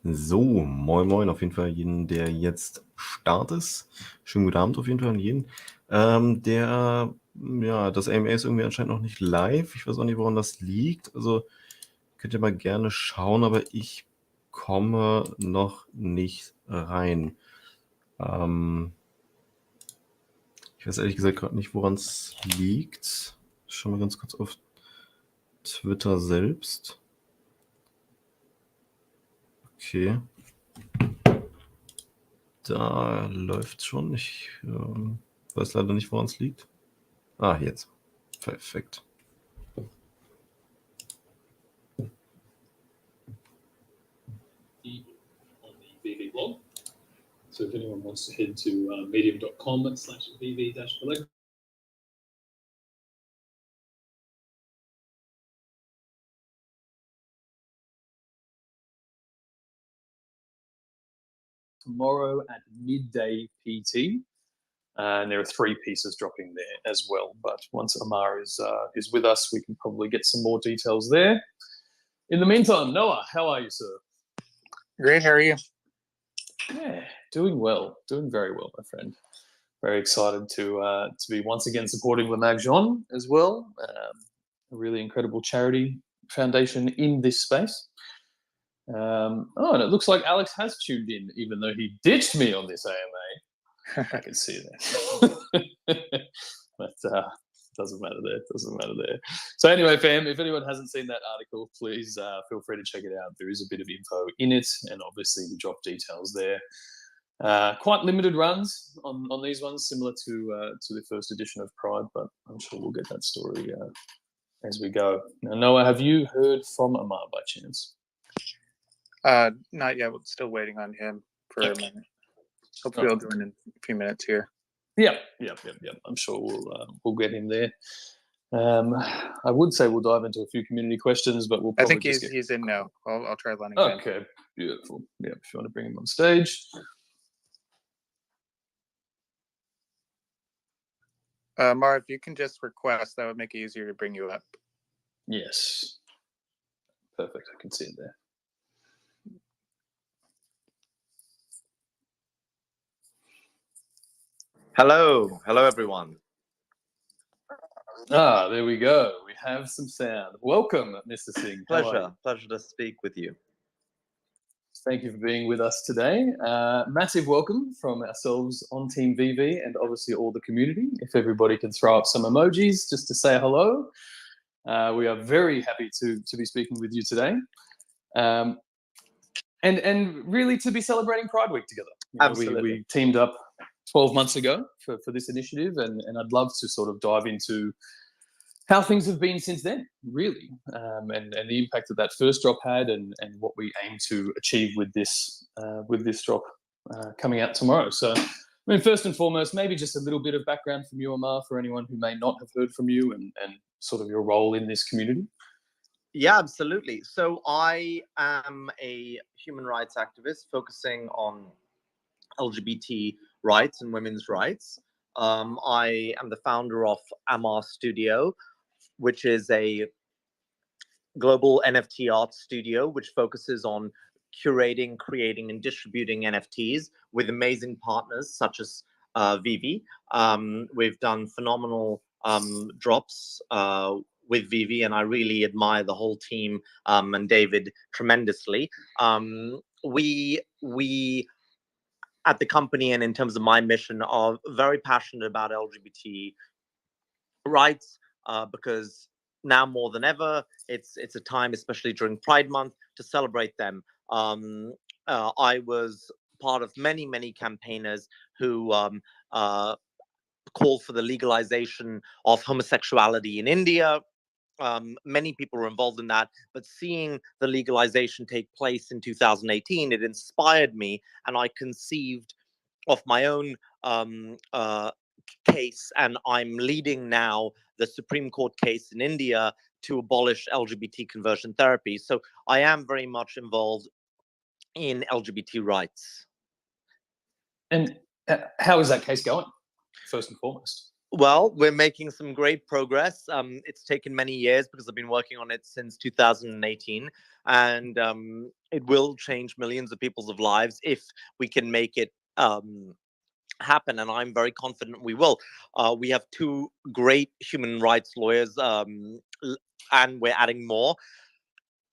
So, moin moin auf jeden Fall jeden, der jetzt Start ist. Schönen guten Abend auf jeden Fall an jeden. Das AMA ist irgendwie anscheinend noch nicht live. Ich weiß auch nicht, woran das liegt. Also könnt ihr mal gerne schauen, aber ich komme noch nicht rein. Ich weiß ehrlich gesagt gerade nicht, woran es liegt. Schauen wir ganz kurz auf Twitter selbst. Okay. Da läuft schon. Ich weiß leider nicht, woran es liegt. Ah, jetzt. Perfekt. On the VeVe blog. So if anyone wants to head to medium.com/VeVe-collect. Tomorrow at midday PT. And there are 3 pieces dropping there as well. But once Amar is with us, we can probably get some more details there. In the meantime, Noah, how are you, sir? Great, how are you? Yeah, doing well, doing very well, my friend. Very excited to be once again supporting Le Mag Jean as well. A really incredible charity foundation in this space. And it looks like Alex has tuned in, even though he ditched me on this AMA. I can see that. But doesn't matter there. So anyway, fam, if anyone hasn't seen that article, please feel free to check it out. There is a bit of info in it, and obviously the drop details there. Quite limited runs on these ones, similar to the first edition of Pride, but I'm sure we'll get that story as we go. Now, Noah, have you heard from Amar by chance? Not yet. We're still waiting on him for a minute. Hopefully he'll join in a few minutes here. Yep. I'm sure we'll get him there. I would say we'll dive into a few community questions, but we'll probably I think he's in now. I'll try letting him in. Okay, beautiful. Yeah, if you want to bring him on stage. Mara, if you can just request, that would make it easier to bring you up. Yes. Perfect. I can see it there. Hello everyone. There we go. We have some sound. Welcome, Mr. Singh. Pleasure to speak with you. Thank you for being with us today. Massive welcome from ourselves on Team VeVe and obviously all the community. If everybody can throw up some emojis just to say hello. We are very happy to be speaking with you today. And really to be celebrating Pride Week together. Absolutely. We teamed up 12 months ago for this initiative, and I'd love to sort of dive into how things have been since then, really, and the impact that first drop had, and what we aim to achieve with this drop coming out tomorrow. So, I mean, first and foremost, maybe just a little bit of background from you, Amar, for anyone who may not have heard from you, and sort of your role in this community. Yeah, absolutely. So I am a human rights activist focusing on LGBT rights and women's rights. I am the founder of Amar Studio, which is a global NFT art studio which focuses on curating, creating, and distributing NFTs with amazing partners such as VeVe. We've done phenomenal drops with VeVe, and I really admire the whole team and David tremendously. We at the company, and in terms of my mission, are very passionate about LGBT rights because now more than ever, it's a time, especially during Pride Month, to celebrate them. I was part of many campaigners who called for the legalization of homosexuality in India. Many people were involved in that, but seeing the legalization take place in 2018, it inspired me, and I conceived of my own case, and I'm leading now the Supreme Court case in India to abolish LGBT conversion therapy. So I am very much involved in LGBT rights. And how is that case going, first and foremost? Well, we're making some great progress. It's taken many years because I've been working on it since 2018, and it will change millions of people's lives if we can make it happen. And I'm very confident we will. We have two great human rights lawyers, and we're adding more,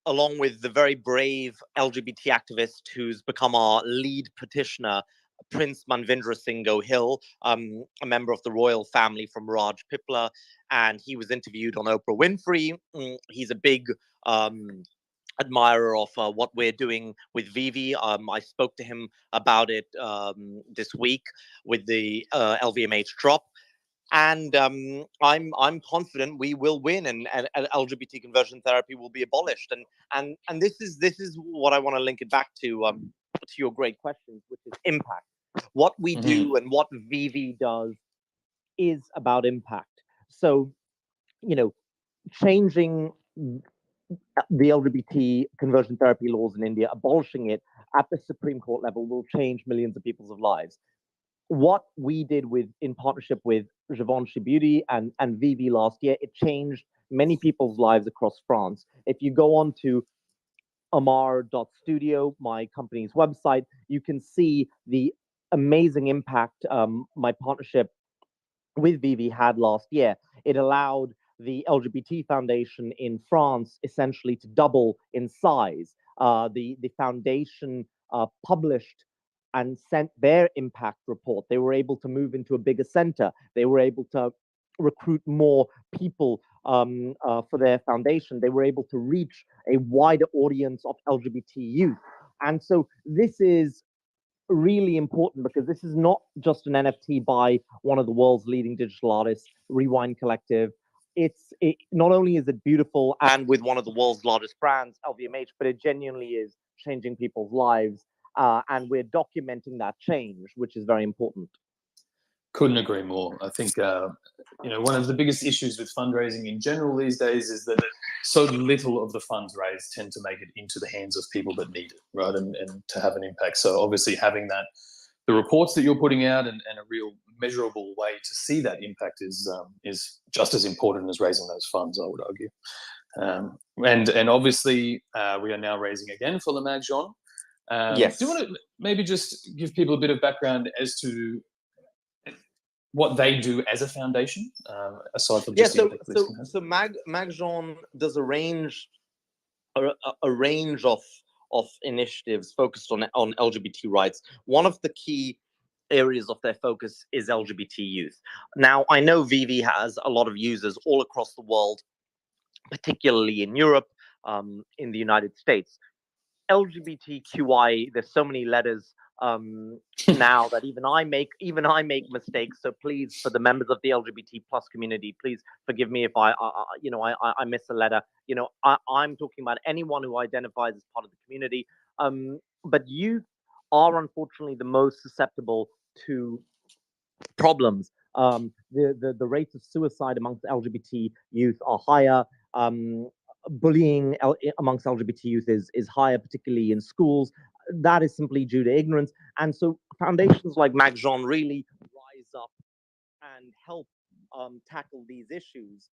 along with the very brave LGBT activist who's become our lead petitioner, Prince Manvindra Singh Gohil, a member of the royal family from Raj Pipla, and he was interviewed on Oprah Winfrey. He's a big admirer of what we're doing with VeVe. I spoke to him about it this week with the LVMH drop. And I'm confident we will win, and LGBT conversion therapy will be abolished. And this is what I want to link it back to your great questions, which is impact. What we do and what VeVe does is about impact. So, changing the LGBT conversion therapy laws in India, abolishing it at the Supreme Court level, will change millions of people's lives. What we did in partnership with Givenchy Beauty and VeVe last year, it changed many people's lives across France. If you go on to amar.studio, my company's website, you can see the amazing impact my partnership with VeVe had last year. It allowed the LGBT Foundation in France essentially to double in size. The foundation published and sent their impact report. They were able to move into a bigger center. They were able to recruit more people for their foundation. They were able to reach a wider audience of LGBT youth. And so this is really important because this is not just an NFT by one of the world's leading digital artists, Rewind Collective. Not only is it beautiful and with one of the world's largest brands, LVMH, but it genuinely is changing people's lives. And we're documenting that change, which is very important. Couldn't agree more. I think one of the biggest issues with fundraising in general these days is that so little of the funds raised tend to make it into the hands of people that need it, right? And to have an impact. So obviously having the reports that you're putting out and a real measurable way to see that impact is just as important as raising those funds, I would argue. And obviously we are now raising again for Le Mag Jean. Yes. Do you want to maybe just give people a bit of background as to what they do as a foundation, aside from just so Mag Jean does a range of initiatives focused on LGBT rights. One of the key areas of their focus is LGBT youth. Now, I know VeVe has a lot of users all across the world, particularly in Europe, in the United States. LGBTQI, there's so many letters now that even I make mistakes. So please, for the members of the LGBT plus community, please forgive me if I miss a letter. I'm talking about anyone who identifies as part of the community. But youth are unfortunately the most susceptible to problems. The rates of suicide amongst LGBT youth are higher. Bullying amongst LGBT youth is higher, particularly in schools. That is simply due to ignorance. And so foundations like Mag Jean really rise up and help tackle these issues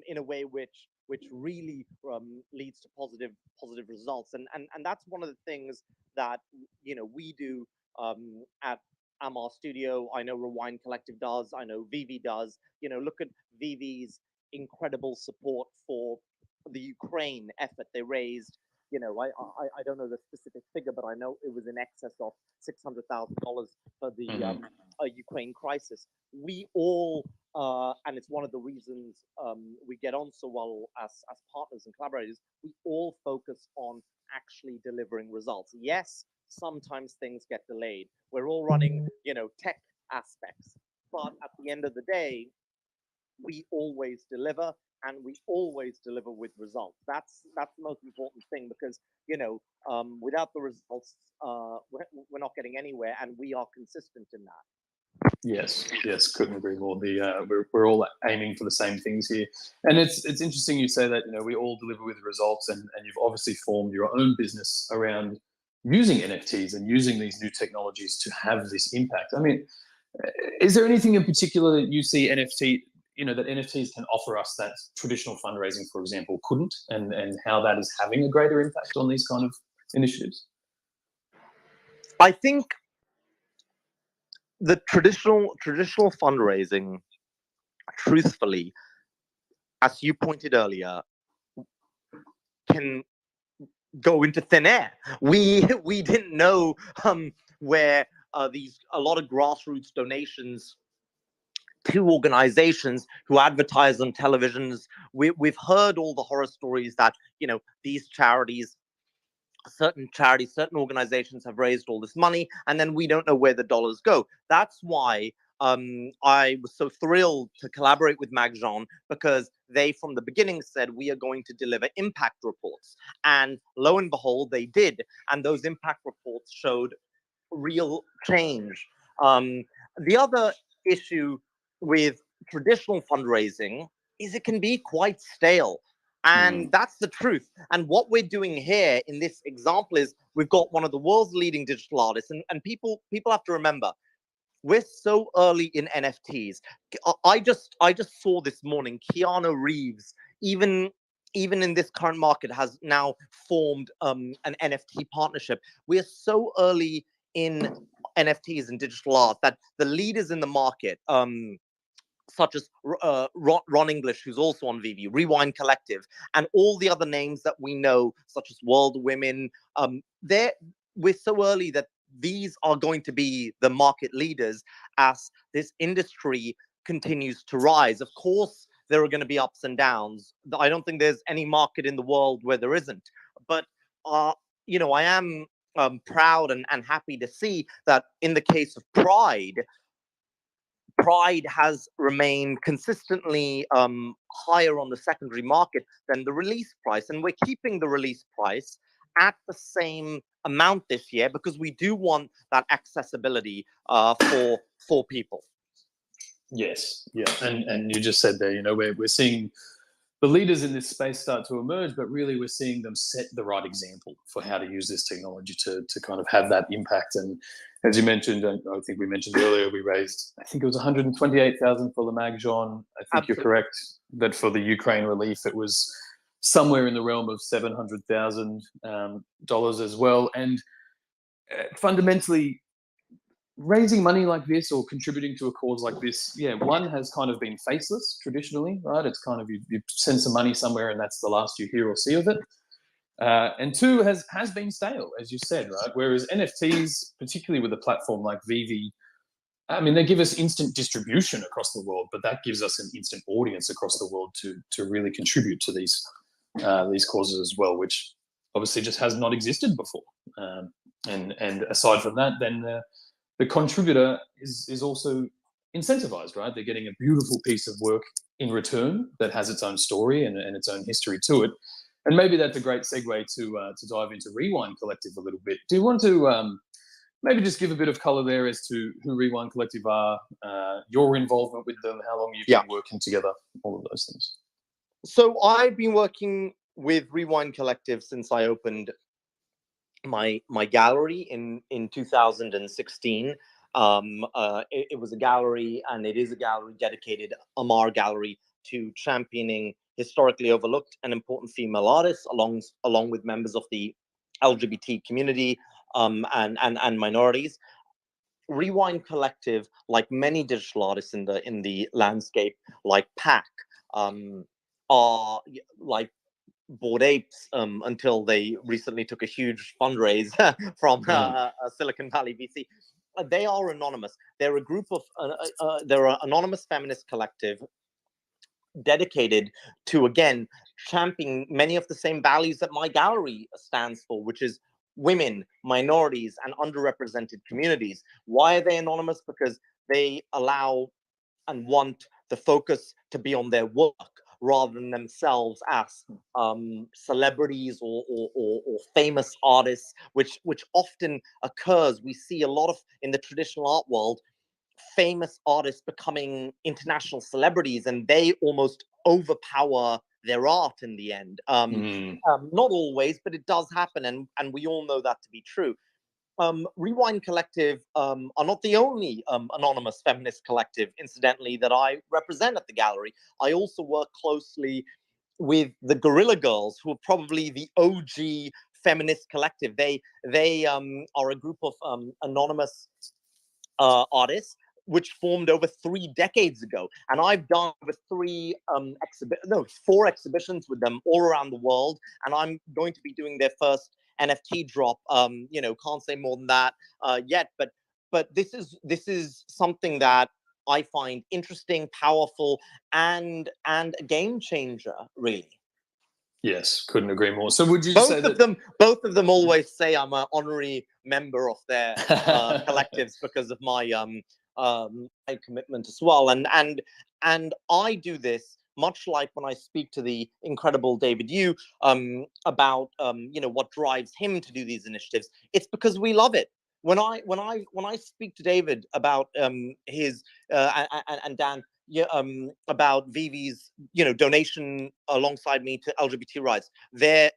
in a way which really leads to positive results. And that's one of the things that we do at Amar Studio. I know Rewind Collective does. I know VeVe does. Look at VeVe's incredible support for the Ukraine effort. They raised, I don't know the specific figure, but I know it was in excess of $600,000 for the Ukraine crisis. We all, and it's one of the reasons we get on so well as partners and collaborators, we all focus on actually delivering results. Yes, sometimes things get delayed. We're all running, tech aspects, but at the end of the day, we always deliver, and we always deliver with results. That's the most important thing, because without the results, we're not getting anywhere, and we are consistent in that. Yes, couldn't agree more. We're all aiming for the same things here, and it's interesting you say that. We all deliver with results, and you've obviously formed your own business around using NFTs and using these new technologies to have this impact. I mean, Is there anything in particular that you see NFT, that NFTs can offer us that traditional fundraising, for example, couldn't, and how that is having a greater impact on these kind of initiatives? I think the traditional fundraising, truthfully, as you pointed earlier, can go into thin air. We didn't know where a lot of grassroots donations to organizations who advertise on televisions. We've heard all the horror stories that these charities, certain organizations have raised all this money, and then we don't know where the dollars go. That's why I was so thrilled to collaborate with Magjon, because they from the beginning said we are going to deliver impact reports, and lo and behold, they did, and those impact reports showed real change. The other issue with traditional fundraising is it can be quite stale. And that's the truth. And what we're doing here in this example is we've got one of the world's leading digital artists, and people have to remember, we're so early in NFTs. I just saw this morning Keanu Reeves, even in this current market, has now formed an NFT partnership. We are so early in NFTs and digital art that the leaders in the market, such as Ron English, who's also on VeVe, Rewind Collective, and all the other names that we know, such as World Women, we're so early that these are going to be the market leaders as this industry continues to rise. Of course, there are going to be ups and downs. I don't think there's any market in the world where there isn't. But, I am proud and happy to see that in the case of Pride has remained consistently higher on the secondary market than the release price. And we're keeping the release price at the same amount this year because we do want that accessibility for people. Yes, yeah, and you just said there, we're seeing the leaders in this space start to emerge, but really we're seeing them set the right example for how to use this technology to kind of have that impact. And as you mentioned, I think we mentioned earlier, we raised, I think it was 128,000 for the Magjon. I think Absolutely. You're correct that for the Ukraine relief, it was somewhere in the realm of $700,000 as well. And fundamentally, raising money like this or contributing to a cause like this, one has kind of been faceless traditionally, right? It's kind of you send some money somewhere and that's the last you hear or see of it. And two has been stale, as you said, right? Whereas NFTs, particularly with a platform like VeVe, I mean, they give us instant distribution across the world, but that gives us an instant audience across the world to really contribute to these causes as well, which obviously just has not existed before. And aside from that, then the contributor is also incentivized, right? They're getting a beautiful piece of work in return that has its own story and its own history to it. And maybe that's a great segue to dive into Rewind Collective a little bit. Do you want to maybe just give a bit of color there as to who Rewind Collective are, your involvement with them, how long you've been working together, all of those things? So I've been working with Rewind Collective since I opened my gallery in 2016. It was a gallery, and it is a gallery dedicated, Amar Gallery, to championing historically overlooked and important female artists, along with members of the LGBT community and minorities. Rewind Collective, like many digital artists in the landscape, like Pac, are like Bored Apes until they recently took a huge fundraise from Silicon Valley VC. They are anonymous. They're a group of they're an anonymous feminist collective dedicated to, again, championing many of the same values that my gallery stands for, which is women, minorities, and underrepresented communities. Why are they anonymous? Because they allow and want the focus to be on their work rather than themselves as celebrities or famous artists, which often occurs. We see a lot of, in the traditional art world, famous artists becoming international celebrities, and they almost overpower their art in the end. Not always, but it does happen, and we all know that to be true. Rewind Collective are not the only anonymous feminist collective, incidentally, that I represent at the gallery. I also work closely with the Guerrilla Girls, who are probably the OG feminist collective. They are a group of anonymous artists which formed over 3 decades ago, and I've done over 4 exhibitions with them all around the world, and I'm going to be doing their first NFT drop. Can't say more than that yet, but this is something that I find interesting, powerful, and a game changer, really. Yes, couldn't agree more. So would you say that both of them always say I'm an honorary member of their collectives because of my my commitment as well, and I do this much like when I speak to the incredible David Yu about what drives him to do these initiatives. It's because we love it. When I speak to David about his and Dan, about VeVe's donation alongside me to LGBT rights,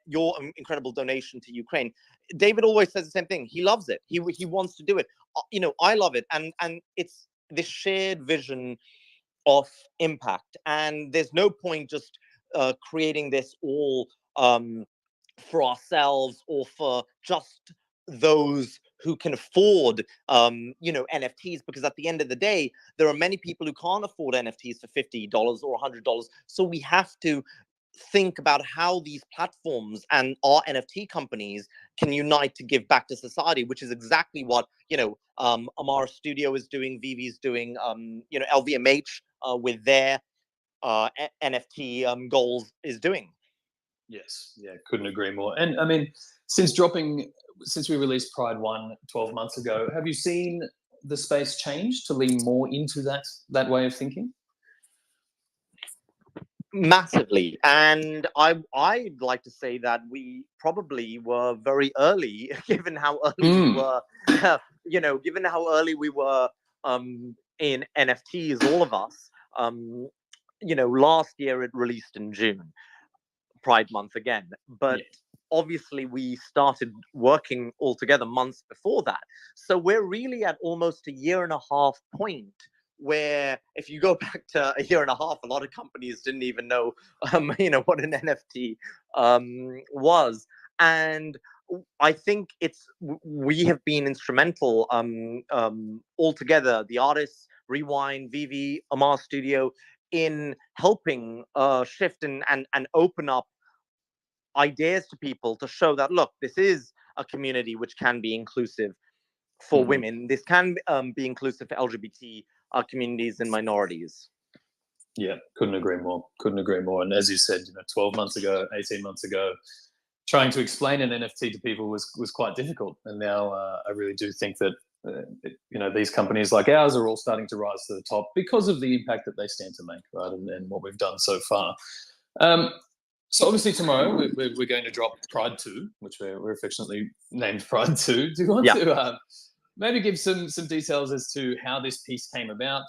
your incredible donation to Ukraine, David always says the same thing. He loves it. He wants to do it. I love it, and it's this shared vision of impact, and there's no point just creating this all for ourselves or for just those who can afford NFTs, because at the end of the day there are many people who can't afford NFTs for $50 or $100. So we have to think about how these platforms and our NFT companies can unite to give back to society, which is exactly what Amar Studio is doing, VeVe's doing, LVMH with their NFT goals is doing. Yes, yeah, couldn't agree more. And I mean, since we released Pride 1 12 months ago, have you seen the space change to lean more into that way of thinking? Massively, and I'd like to say that we probably were very early, given how early we were, given how early we were in NFTs, all of us. Last year it released in June, Pride Month again, but yeah. Obviously we started working all together months before that. So we're really at almost a 1.5 year point where, if you go back to a 1.5 year, a lot of companies didn't even know, what an NFT was. And I think we have been instrumental all together, the artists, Rewind, VeVe, Amar Studio, in helping shift and open up ideas to people to show that, look, this is a community which can be inclusive for women. This can be inclusive for LGBT communities and minorities. Yeah, couldn't agree more. Couldn't agree more. And as you said, 12 months ago, 18 months ago, trying to explain an NFT to people was quite difficult. And now I really do think that these companies like ours are all starting to rise to the top because of the impact that they stand to make, right? And what we've done so far. So obviously tomorrow we're going to drop Pride 2, which we're affectionately named Pride 2. Do you want to maybe give some details as to how this piece came about?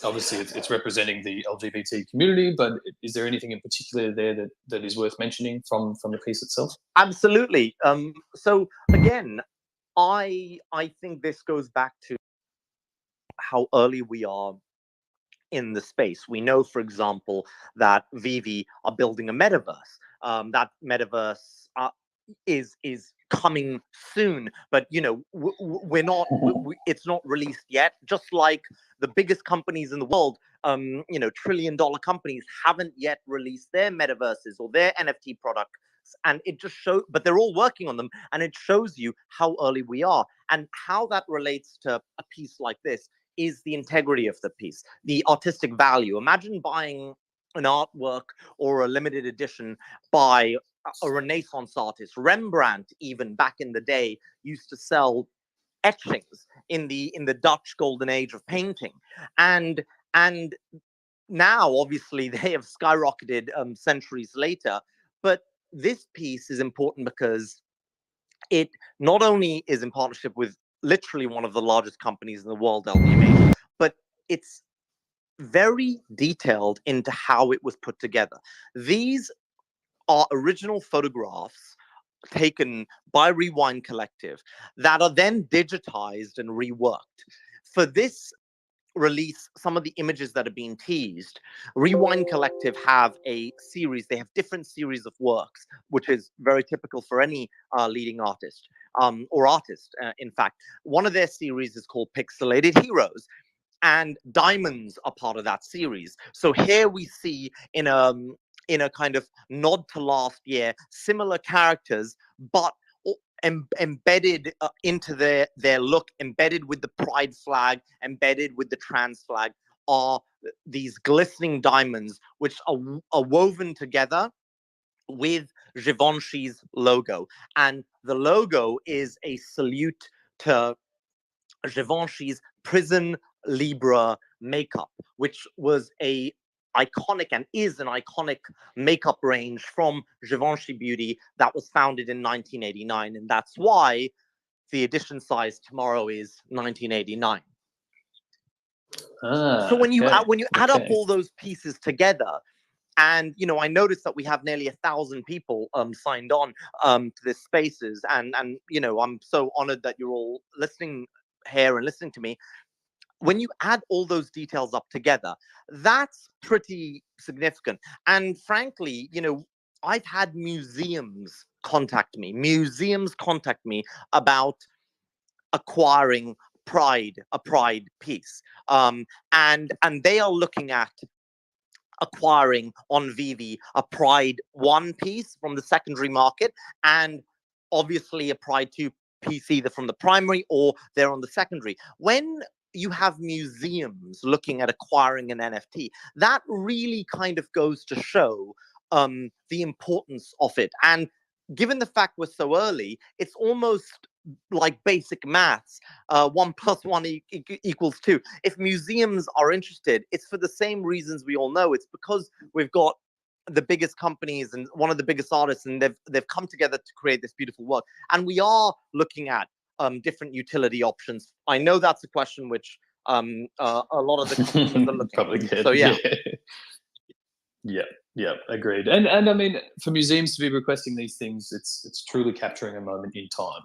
Obviously it's representing the LGBT community, but is there anything in particular there that is worth mentioning from the piece itself? Absolutely. So again, I think this goes back to how early we are in the space. We know, for example, that VeVe are building a metaverse. That metaverse is coming soon, but we're not. It's not released yet. Just like the biggest companies in the world, $1 trillion companies haven't yet released their metaverses or their NFT products. And it just shows, but they're all working on them, and it shows you how early we are and how that relates to a piece like this. Is the integrity of the piece, the artistic value. Imagine buying an artwork or a limited edition by a Renaissance artist. Rembrandt, even back in the day, used to sell etchings in the Dutch golden age of painting, and now obviously they have skyrocketed centuries later. But this piece is important because it not only is in partnership with literally one of the largest companies in the world, LVMH, but it's very detailed into how it was put together. These are original photographs taken by Rewind Collective that are then digitized and reworked. For this release, some of the images that are being teased, Rewind Collective have a series. They have different series of works, which is very typical for any leading artist or artist, in fact. One of their series is called Pixelated Heroes, and diamonds are part of that series. So here we see in a kind of nod to last year, similar characters, but embedded into their look, embedded with the pride flag, embedded with the trans flag, are these glistening diamonds, which are woven together with Givenchy's logo. And the logo is a salute to Givenchy's Prison Libra makeup, which was a iconic and is an iconic makeup range from Givenchy Beauty that was founded in 1989, and that's why the edition size tomorrow is 1989. So when you add up all those pieces together, and I noticed that we have nearly 1,000 people signed on to this Spaces, and I'm so honored that you're all listening here and listening to me. When you add all those details up together, that's pretty significant. And frankly, I've had museums contact me about acquiring a pride piece. And they are looking at acquiring on VeVe a Pride 1 piece from the secondary market, and obviously a Pride 2 piece either from the primary or they're on the secondary. When you have museums looking at acquiring an NFT, that really kind of goes to show the importance of it. And given the fact we're so early, it's almost like basic maths. 1 + 1 equals 2. If museums are interested, it's for the same reasons we all know. It's because we've got the biggest companies and one of the biggest artists, and they've come together to create this beautiful work. And we are looking at different utility options. I know that's a question which a lot of the customers are looking Probably at. So yeah. Yeah, agreed. And I mean, for museums to be requesting these things, it's truly capturing a moment in time,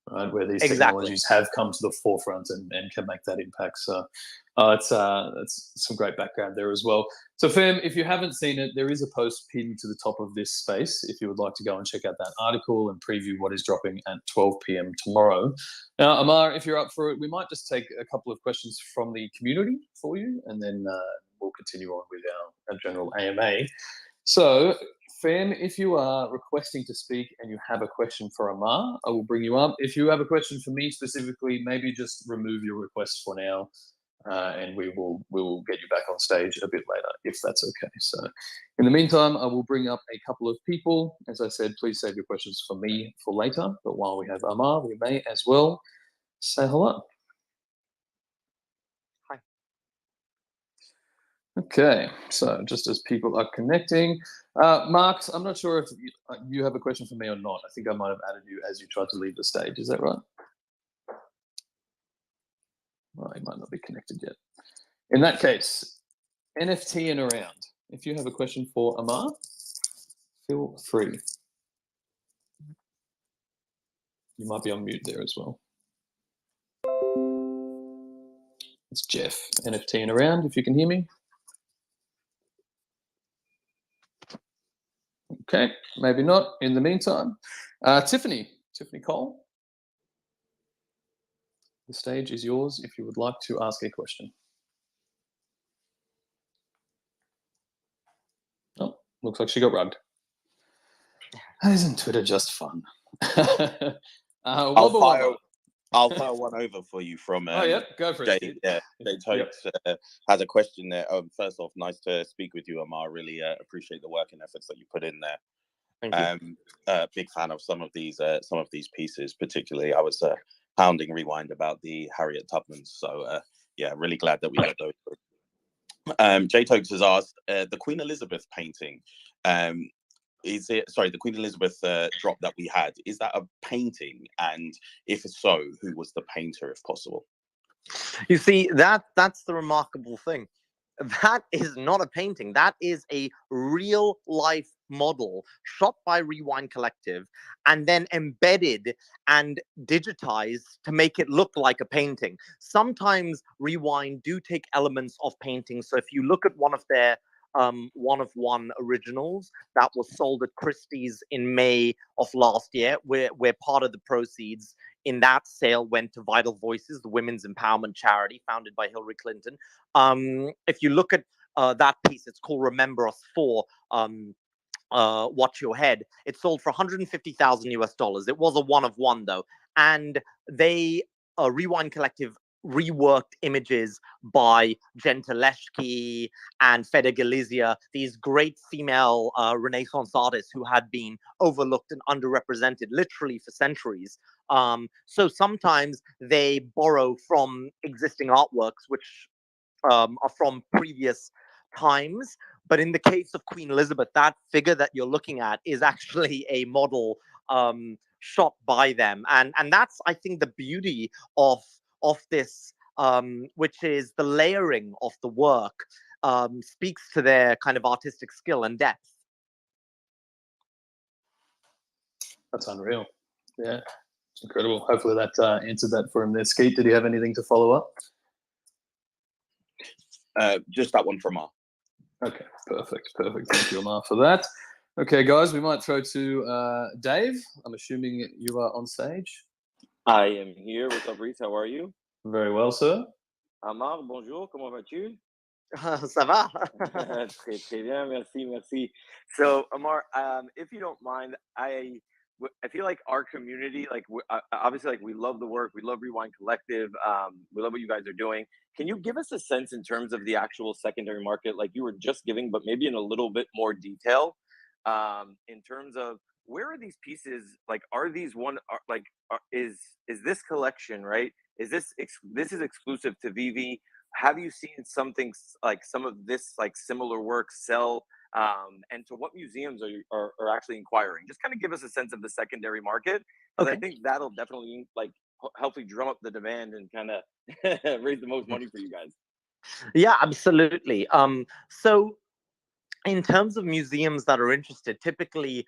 right, where these technologies have come to the forefront and can make that impact. So it's some great background there as well. So Fem, if you haven't seen it, there is a post pinned to the top of this space if you would like to go and check out that article and preview what is dropping at 12 p.m. tomorrow. Now, Amar, if you're up for it, we might just take a couple of questions from the community for you, and then we'll continue on with our general AMA. So, Fem, if you are requesting to speak and you have a question for Amar, I will bring you up. If you have a question for me specifically, maybe just remove your request for now, and we will get you back on stage a bit later, if that's okay. So, in the meantime, I will bring up a couple of people. As I said, please save your questions for me for later. But while we have Amar, we may as well say hello. Okay, so just as people are connecting, Mark, I'm not sure if you have a question for me or not. I think I might have added you as you tried to leave the stage. Is that right? Well, he might not be connected yet. In that case, NFT and around. If you have a question for Amar, feel free. You might be on mute there as well. It's Jeff, NFT and around, if you can hear me. Okay, maybe not. In the meantime, Tiffany Cole, the stage is yours if you would like to ask a question. Oh, looks like she got rugged. Isn't Twitter just fun? I'll fire one over for you from oh, yeah, go for it. Jay. Yeah, Jay Tokes has a question there. First off, nice to speak with you, Amar. Really appreciate the work and efforts that you put in there. Thank you. Big fan of some of these pieces. Particularly, I was pounding Rewind about the Harriet Tubmans. So yeah, really glad that we got those. Jay Tokes has asked the Queen Elizabeth painting. The Queen Elizabeth drop that we had, is that a painting? And if so, who was the painter, if possible? You see, that's the remarkable thing. that is not a painting. That is a real life model shot by Rewind Collective and then embedded and digitized to make it look like a painting. Sometimes Rewind do take elements of paintings. So if you look at one of their one-of-one originals that was sold at Christie's in May of last year, where part of the proceeds in that sale went to Vital Voices, the women's empowerment charity founded by Hillary Clinton. If you look at that piece, it's called Remember Us 4, Watch Your Head. It sold for $150,000 US. It was a one-of-one though. And they, Rewind Collective, reworked images by Gentileschi and Fede Galizia, these great female Renaissance artists who had been overlooked and underrepresented literally for centuries. So sometimes they borrow from existing artworks, which are from previous times. But in the case of Queen Elizabeth, that figure that you're looking at is actually a model shot by them. And that's, I think, the beauty of this, which is the layering of the work speaks to their kind of artistic skill and depth. That's unreal. Yeah, it's incredible. Hopefully that answered that for him there. Skeet, did you have anything to follow up? Just that one from Amar. Okay, perfect. Thank you, Amar, for that. Okay, guys, we might throw to Dave. I'm assuming you are on stage. I am here. What's up, Reese? How are you? Very well, sir. Amar, bonjour. Comment vas-tu? Ça va? Très bien. Merci. So, Amar, if you don't mind, I feel like our community, like obviously, like we love the work, we love Rewind Collective, we love what you guys are doing. Can you give us a sense in terms of the actual secondary market, like you were just giving, but maybe in a little bit more detail, in terms of where are these pieces? Like, are these is this collection, right? Is this is exclusive to VeVe? Have you seen something like some of this like similar work sell? And to what museums are actually inquiring? Just kind of give us a sense of the secondary market, because Okay. I think that'll definitely like hopefully drum up the demand and kind of raise the most money for you guys. Yeah, absolutely. So in terms of museums that are interested, typically,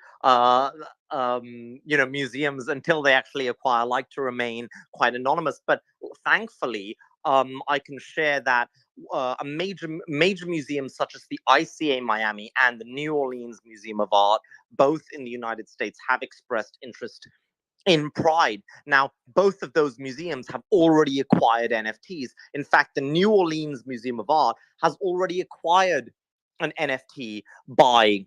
museums, until they actually acquire, like to remain quite anonymous. But thankfully, I can share that a major museums such as the ICA Miami and the New Orleans Museum of Art, both in the United States, have expressed interest in Pride. Now, both of those museums have already acquired NFTs. In fact, the New Orleans Museum of Art has already acquired an NFT by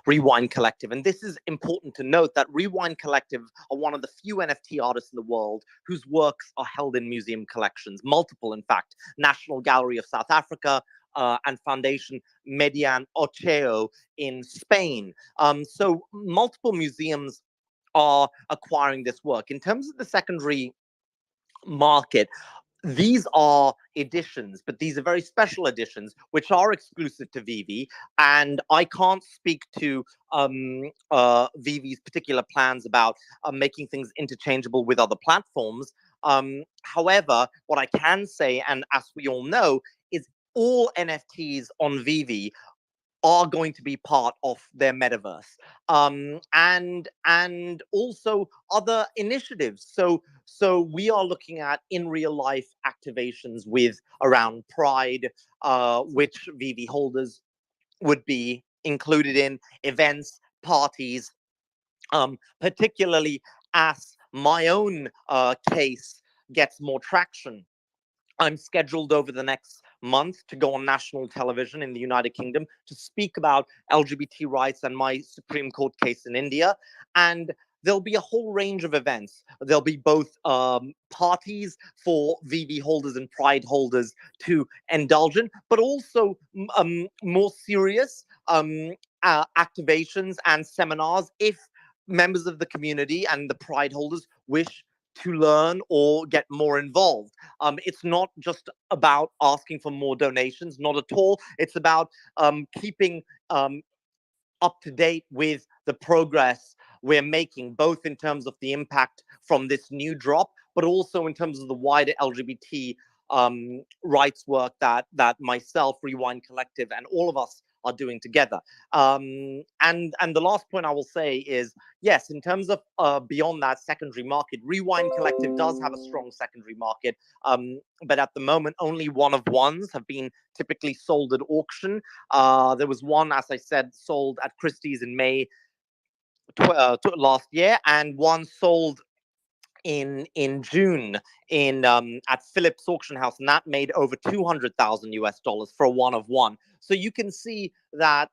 Rewind Collective. And this is important to note, that Rewind Collective are one of the few NFT artists in the world whose works are held in museum collections, multiple, in fact. National Gallery of South Africa and Foundation Median Ocheo in Spain. So multiple museums are acquiring this work. In terms of the secondary market, these are editions, but these are very special editions, which are exclusive to VeVe. And I can't speak to VeVe's particular plans about making things interchangeable with other platforms. However, what I can say, and as we all know, is all NFTs on VeVe are going to be part of their metaverse, and also other initiatives. So we are looking at in real life activations with around Pride, which VeVe holders would be included in events, parties, particularly as my own case gets more traction. I'm scheduled over the next month to go on national television in the United Kingdom to speak about LGBT rights and my Supreme Court case in India. And there'll be a whole range of events. There'll be both parties for VeVe holders and Pride holders to indulge in, but also more serious activations and seminars if members of the community and the Pride holders wish to learn or get more involved. It's not just about asking for more donations, not at all. It's about keeping up to date with the progress we're making, both in terms of the impact from this new drop, but also in terms of the wider LGBT rights work that myself, Rewind Collective, and all of us are doing together. And the last point I will say is, yes, in terms of beyond that secondary market, Rewind Collective does have a strong secondary market, but at the moment, only one-of-ones have been typically sold at auction. There was one, as I said, sold at Christie's in May last year, and one sold in June at Phillips Auction House, and that made over $200,000 for a one-of-one. So you can see that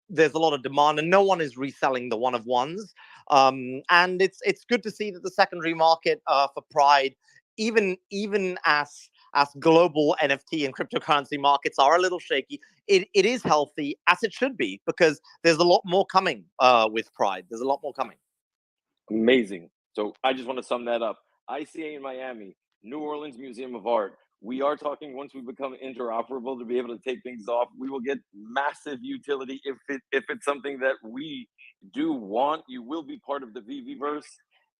there's a lot of demand, and no one is reselling the one-of-ones. And it's good to see that the secondary market for Pride, even as global NFT and cryptocurrency markets are a little shaky, it is healthy, as it should be, because there's a lot more coming with Pride. There's a lot more coming. Amazing. So I just want to sum that up. ICA in Miami, New Orleans Museum of Art. We are talking, once we become interoperable to be able to take things off, we will get massive utility if it's something that we do want. You will be part of the VeVe-verse,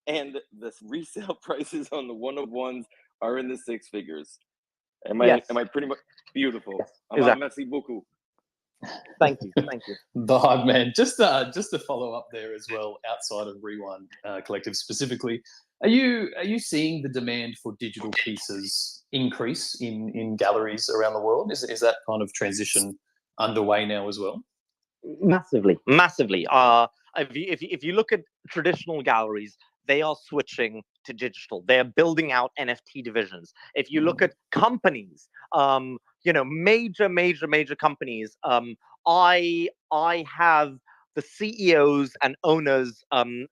and the resale prices on the one-of-ones are in the six figures. Am I pretty much beautiful? Yes, Exactly. Merci beaucoup. Thank you. The hype man. Just to follow up there as well, outside of Rewind Collective specifically, are you seeing the demand for digital pieces increase in galleries around the world? Is that kind of transition underway now as well? Massively. If you look at traditional galleries, they are switching to digital. They're building out NFT divisions. If you look at companies, major companies, I have the CEOs and owners.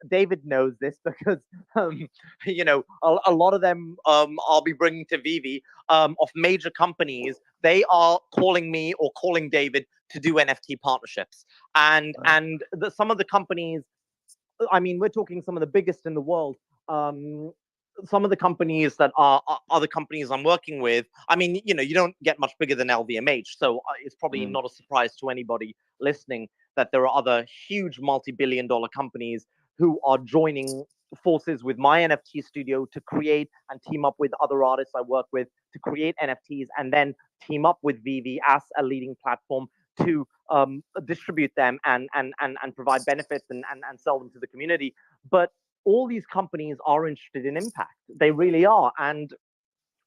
David knows this because a lot of them I'll be bringing to VeVe of major companies. They are calling me or calling David to do NFT partnerships, and some of the companies, I mean, we're talking some of the biggest in the world. Some of the companies that are other companies I'm working with, I mean, you don't get much bigger than LVMH. So it's probably not a surprise to anybody listening that there are other huge multi-billion-dollar companies who are joining forces with my NFT studio to create and team up with other artists I work with to create NFTs, and then team up with VeVe as a leading platform to distribute them and provide benefits and sell them to the community. But all these companies are interested in impact. They really are. And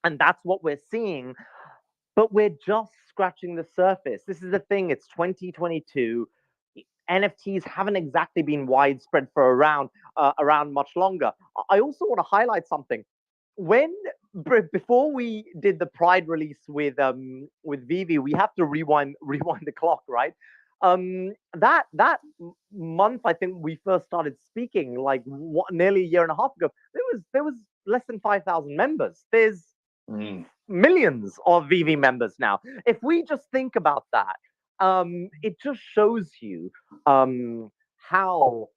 that's what we're seeing. But we're just scratching the surface. This is the thing. It's 2022. NFTs haven't exactly been widespread for around much longer. I also want to highlight something. Before we did the Pride release with VeVe, we have to rewind the clock, right? That month, I think we first started speaking, like nearly a year and a half ago. There was less than 5,000 members. There's millions of VeVe members now. If we just think about that, it just shows you how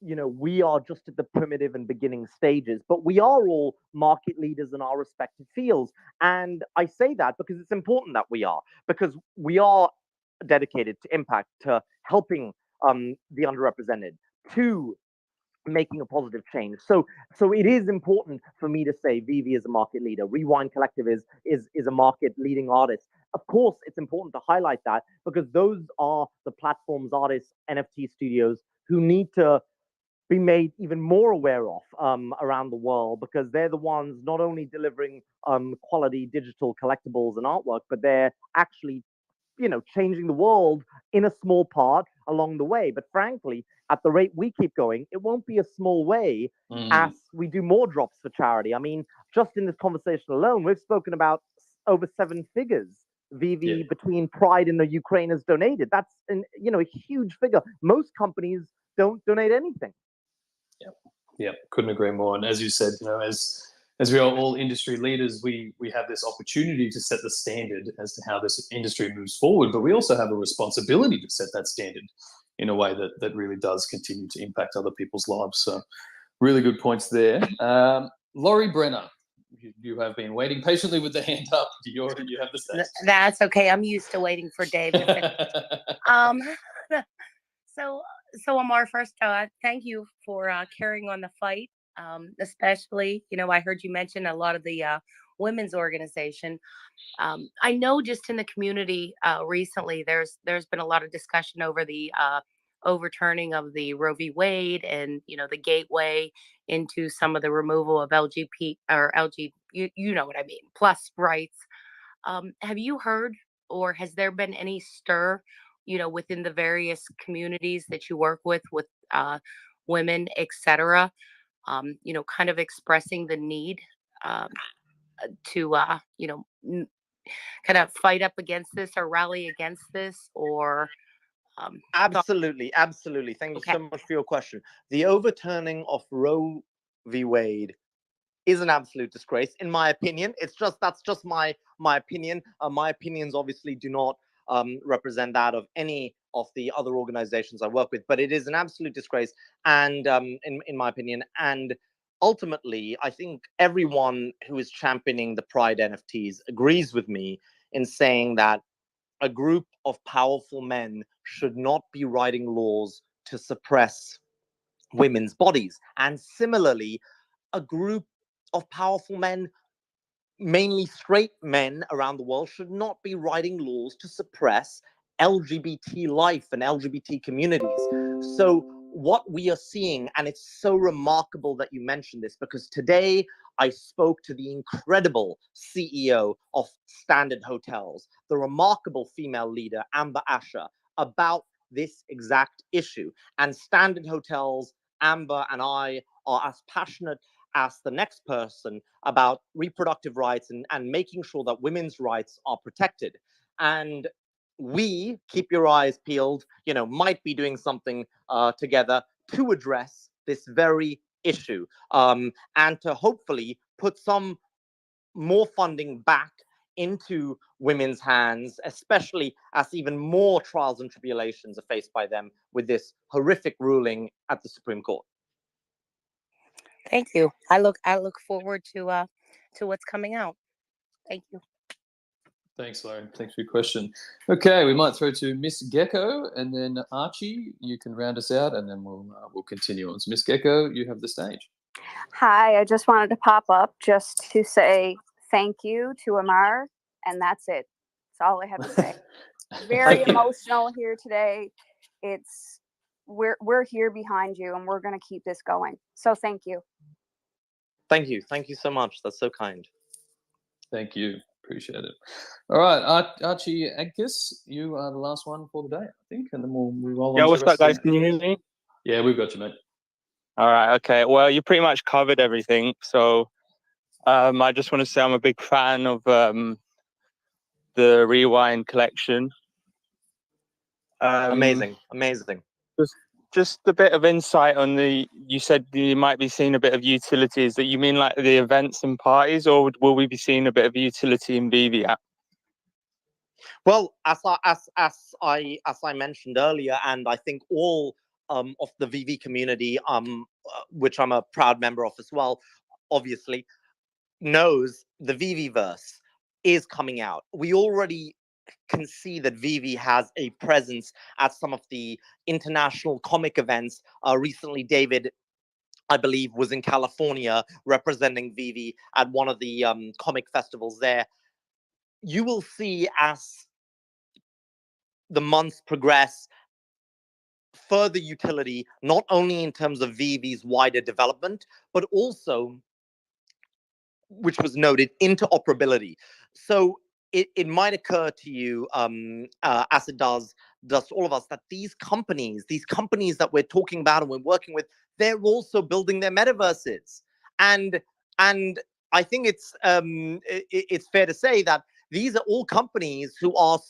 we are just at the primitive and beginning stages, but we are all market leaders in our respective fields. And I say that because it's important that we are, because we are dedicated to impact, to helping the underrepresented, to making a positive change. So it is important for me to say VeVe is a market leader. Rewind Collective is a market leading artist. Of course, it's important to highlight that because those are the platforms, artists, NFT studios who need to be made even more aware of around the world, because they're the ones not only delivering quality digital collectibles and artwork, but they're actually changing the world in a small part along the way. But frankly, at the rate we keep going, it won't be a small way as we do more drops for charity. I mean, just in this conversation alone, we've spoken about over 7 figures VeVe between Pride and the Ukraine has donated. That's a huge figure. Most companies don't donate anything. Yeah, couldn't agree more. And as you said, as we are all industry leaders, we have this opportunity to set the standard as to how this industry moves forward, but we also have a responsibility to set that standard in a way that really does continue to impact other people's lives. So really good points there. Laurie Brenner, you have been waiting patiently with the hand up. You have the stats. That's okay. I'm used to waiting for Dave to finish. So Amar, first, thank you for carrying on the fight. Especially, I heard you mention a lot of the women's organization. I know just in the community recently, there's been a lot of discussion over the overturning of the Roe v. Wade, and the gateway into some of the removal of LGBT or LG, you know what I mean, plus rights. Have you heard, or has there been any stir, within the various communities that you work with women, etc., kind of expressing the need to, kind of fight up against this or rally against this, or Absolutely. Thank you Okay. so much for your question. The overturning of Roe v. Wade is an absolute disgrace, in my opinion. That's just my opinion. My opinions obviously do not represent that of any of the other organizations I work with, but it is an absolute disgrace, and in my opinion. And ultimately, I think everyone who is championing the Pride NFTs agrees with me in saying that a group of powerful men should not be writing laws to suppress women's bodies. And similarly, a group of powerful men, mainly straight men around the world, should not be writing laws to suppress LGBT life and LGBT communities. So what we are seeing, and it's so remarkable that you mentioned this, because today I spoke to the incredible CEO of Standard Hotels, the remarkable female leader, Amber Asher, about this exact issue. And Standard Hotels, Amber and I are as passionate as the next person about reproductive rights and making sure that women's rights are protected. And we, keep your eyes peeled, might be doing something together to address this very issue, and to hopefully put some more funding back into women's hands, especially as even more trials and tribulations are faced by them with this horrific ruling at the Supreme Court. Thank you. I look forward to what's coming out. Thank you. Thanks, Lauren. Thanks for your question. Okay, we might throw to Miss Gecko, and then Archie, you can round us out, and then we'll continue on. So, Miss Gecko, you have the stage. Hi, I just wanted to pop up just to say thank you to Amar, and that's it. That's all I have to say. Very emotional here today. We're here behind you, and we're going to keep this going. So thank you. Thank you so much. That's so kind. Thank you. Appreciate it. All right, Archie Agkis, you are the last one for the day, I think, and then we'll roll on. Yeah, what's up, guys? Can you hear me? Yeah, we've got you, mate. All right, okay. Well, you pretty much covered everything. So I just want to say I'm a big fan of the Rewind collection. Amazing. Just a bit of insight on you said you might be seeing a bit of utility. Is that you mean like the events and parties, or will we be seeing a bit of utility in VeVe app? Well, as I mentioned earlier, and I think all of the VeVe community, which I'm a proud member of as well, obviously, knows the VeVe-verse is coming out. We already can see that VeVe has a presence at some of the international comic events. Recently, David, I believe, was in California representing VeVe at one of the comic festivals there. You will see, as the months progress, further utility, not only in terms of VeVe's wider development, but also, which was noted, interoperability. So it might occur to you, as it does to all of us, that these companies that we're talking about and we're working with, they're also building their metaverses. And I think it's fair to say that these are all companies who are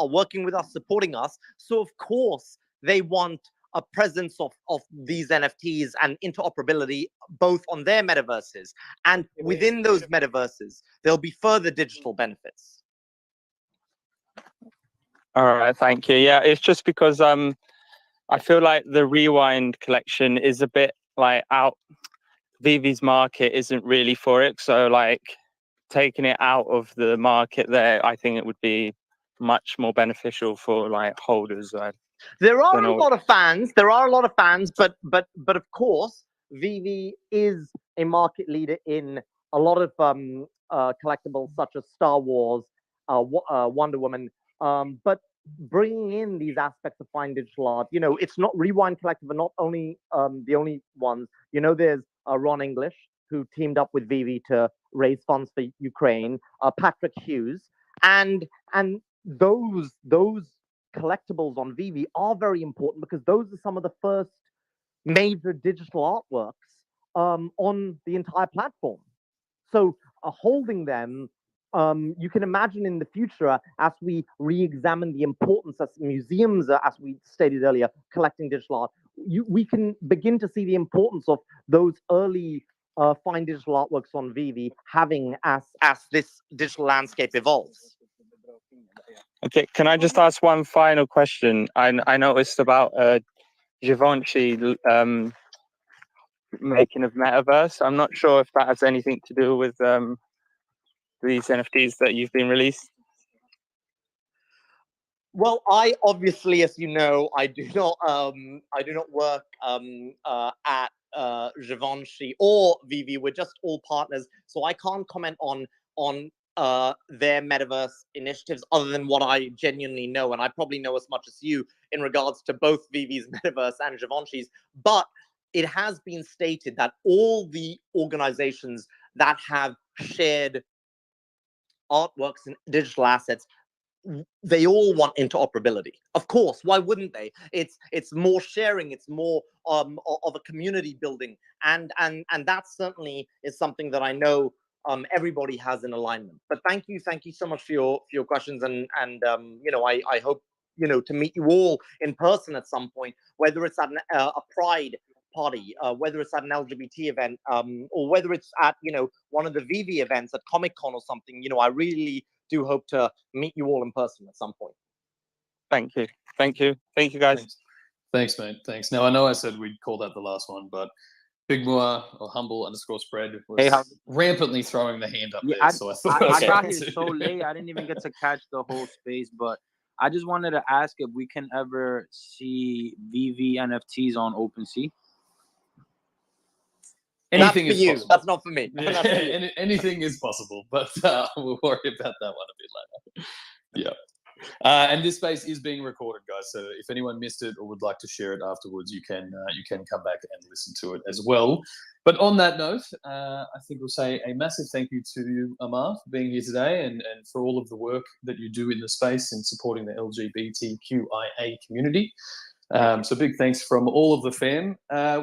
working with us, supporting us. So of course they want a presence of these NFTs and interoperability both on their metaverses, and within those metaverses there'll be further digital benefits. All right, thank you. Yeah, it's just because I feel like the Rewind collection is a bit like out. VeVe's market isn't really for it, so like taking it out of the market there, I think it would be much more beneficial for like holders. There are a lot of fans, but of course VeVe is a market leader in a lot of collectibles such as Star Wars, Wonder Woman, but bringing in these aspects of fine digital art. It's not Rewind Collective are not only the only ones. There's Ron English, who teamed up with VeVe to raise funds for Ukraine, Patrick Hughes, and those collectibles on VeVe are very important because those are some of the first major digital artworks on the entire platform. So holding them, you can imagine in the future, as we re-examine the importance as museums, as we stated earlier, collecting digital art, we can begin to see the importance of those early fine digital artworks on VeVe having as this digital landscape evolves. Okay, can I just ask one final question? I noticed about Givenchy making of Metaverse. I'm not sure if that has anything to do with these NFTs that you've been released. Well, I obviously, as you know, I do not work at Givenchy or VeVe. We're just all partners, so I can't comment on their metaverse initiatives other than what I genuinely know, and I probably know as much as you in regards to both VeVe's metaverse and Givenchy's. But it has been stated that all the organizations that have shared artworks and digital assets, they all want interoperability. Of course, why wouldn't they? It's more sharing, it's more of a community building, and that certainly is something that I know everybody has in alignment. But thank you so much for your questions, and I hope to meet you all in person at some point, whether it's at a Pride party, whether it's at an LGBT event, or whether it's at one of the VeVe events at Comic-Con or something. I really do hope to meet you all in person at some point. Thank you guys. Thanks, mate. Thanks. Now I know I said we'd call that the last one, but Big Moa or Humble_Spread was rampantly throwing the hand up there. So I thought I got here so late, I didn't even get to catch the whole space, but I just wanted to ask if we can ever see VeVe NFTs on OpenSea. Anything That's is for you. possible. That's not for me. Yeah, anything is possible, but we'll worry about that one a bit later. Yeah. And this space is being recorded, guys. So if anyone missed it or would like to share it afterwards, you can come back and listen to it as well. But on that note, I think we'll say a massive thank you to you, Amar, for being here today and for all of the work that you do in the space in supporting the LGBTQIA community. So big thanks from all of the fam.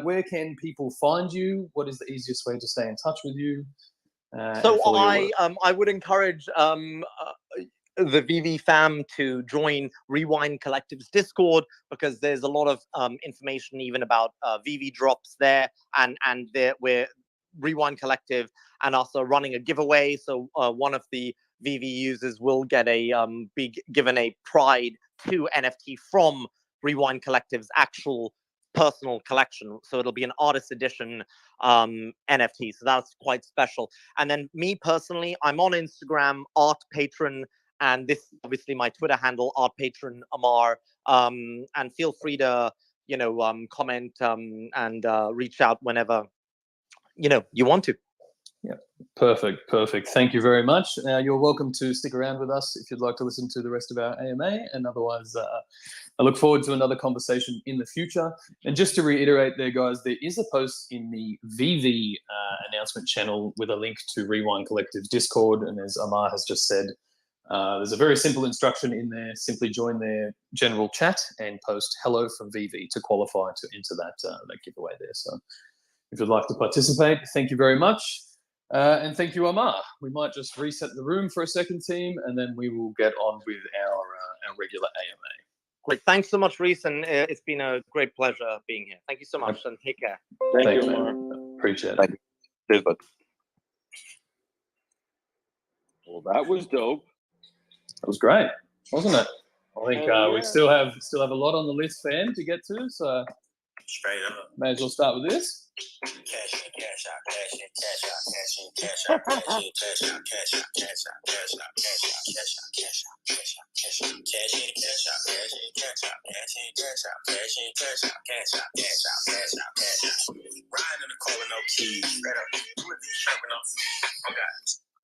Where can people find you? What is the easiest way to stay in touch with you? So I would encourage the VeVe fam to join Rewind Collective's Discord, because there's a lot of information even about VeVe drops there, and we're Rewind Collective and us are running a giveaway. So one of the VeVe users will get given a Pride 2 NFT from Rewind Collective's actual personal collection. So it'll be an artist edition NFT. So that's quite special. And then me personally, I'm on Instagram, ArtPatron, and this is obviously my Twitter handle, ArtPatron Amar. And feel free to comment and reach out whenever you want to. Yeah, perfect. Thank you very much. You're welcome to stick around with us if you'd like to listen to the rest of our AMA, and otherwise I look forward to another conversation in the future. And just to reiterate there, guys, there is a post in the VeVe announcement channel with a link to Rewind Collective's Discord, and as Amar has just said, there's a very simple instruction in there. Simply join their general chat and post "hello from VeVe" to qualify to enter that giveaway there. So if you'd like to participate, thank you very much. And thank you, Amar. We might just reset the room for a second, team, and then we will get on with our regular AMA. Great. Thanks so much, Reese, and it's been a great pleasure being here. Thank you so much, and take care. Thank you, man. Appreciate it. Cheers, bud. Well, that was dope. That was great, wasn't it? I think we still have a lot on the list, fam, to get to. So straight up, may as well start with this. Cash in, cash out, cash in, cash out, cash in, cash out, cash in, cash out, cash out, cash out, cash out, cash out, cash out, cash out, cash out, cash out, cash in, cash out, cash in, cash out, cash in, cash out, cash in, cash out, cash out, cash out, cash out, cash out. Riding in the car with no keys, straight up, with the shirt with no feet. Okay.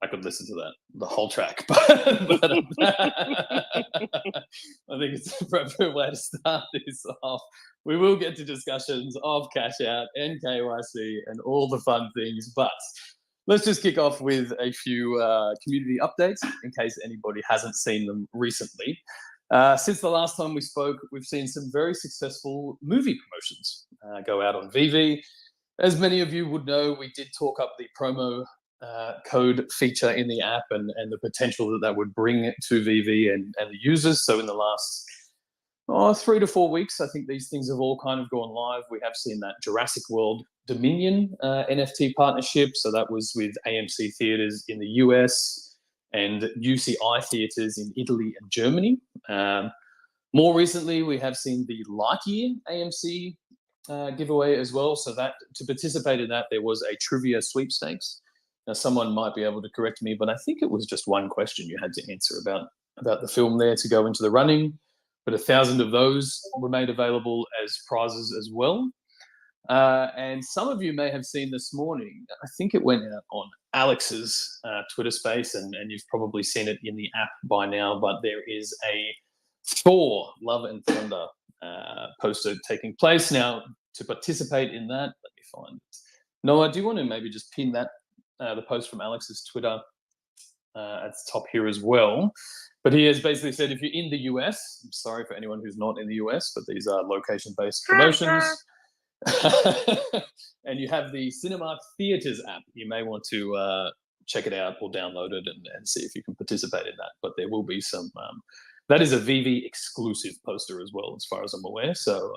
I could listen to the whole track, but I think it's the appropriate way to start this off. We will get to discussions of cash out and KYC and all the fun things, but let's just kick off with a few community updates in case anybody hasn't seen them recently. Since the last time we spoke, we've seen some very successful movie promotions go out on VeVe. As many of you would know, we did talk up the promo code feature in the app and the potential that would bring to VeVe and the users. So in the last 3 to 4 weeks, I think these things have all kind of gone live. We have seen that Jurassic World Dominion NFT partnership. So that was with AMC theaters in the US and UCI theaters in Italy and Germany. More recently, we have seen the Lightyear AMC giveaway as well. So that to participate in that, there was a trivia sweepstakes. Now, someone might be able to correct me, but I think it was just one question you had to answer about the film there to go into the running. But 1,000 of those were made available as prizes as well. And some of you may have seen this morning, I think it went out on Alex's Twitter space, and you've probably seen it in the app by now, but there is a Thor Love and Thunder poster taking place. Now, to participate in that, let me find it. Noah, do you want to maybe just pin that, the post from Alex's Twitter at the top here as well? But he has basically said, if you're in the US, I'm sorry for anyone who's not in the US, but these are location-based promotions, and you have the Cinemark Theaters app, you may want to check it out or download it and see if you can participate in that. But there will be some, that is a VeVe exclusive poster as well, as far as I'm aware. So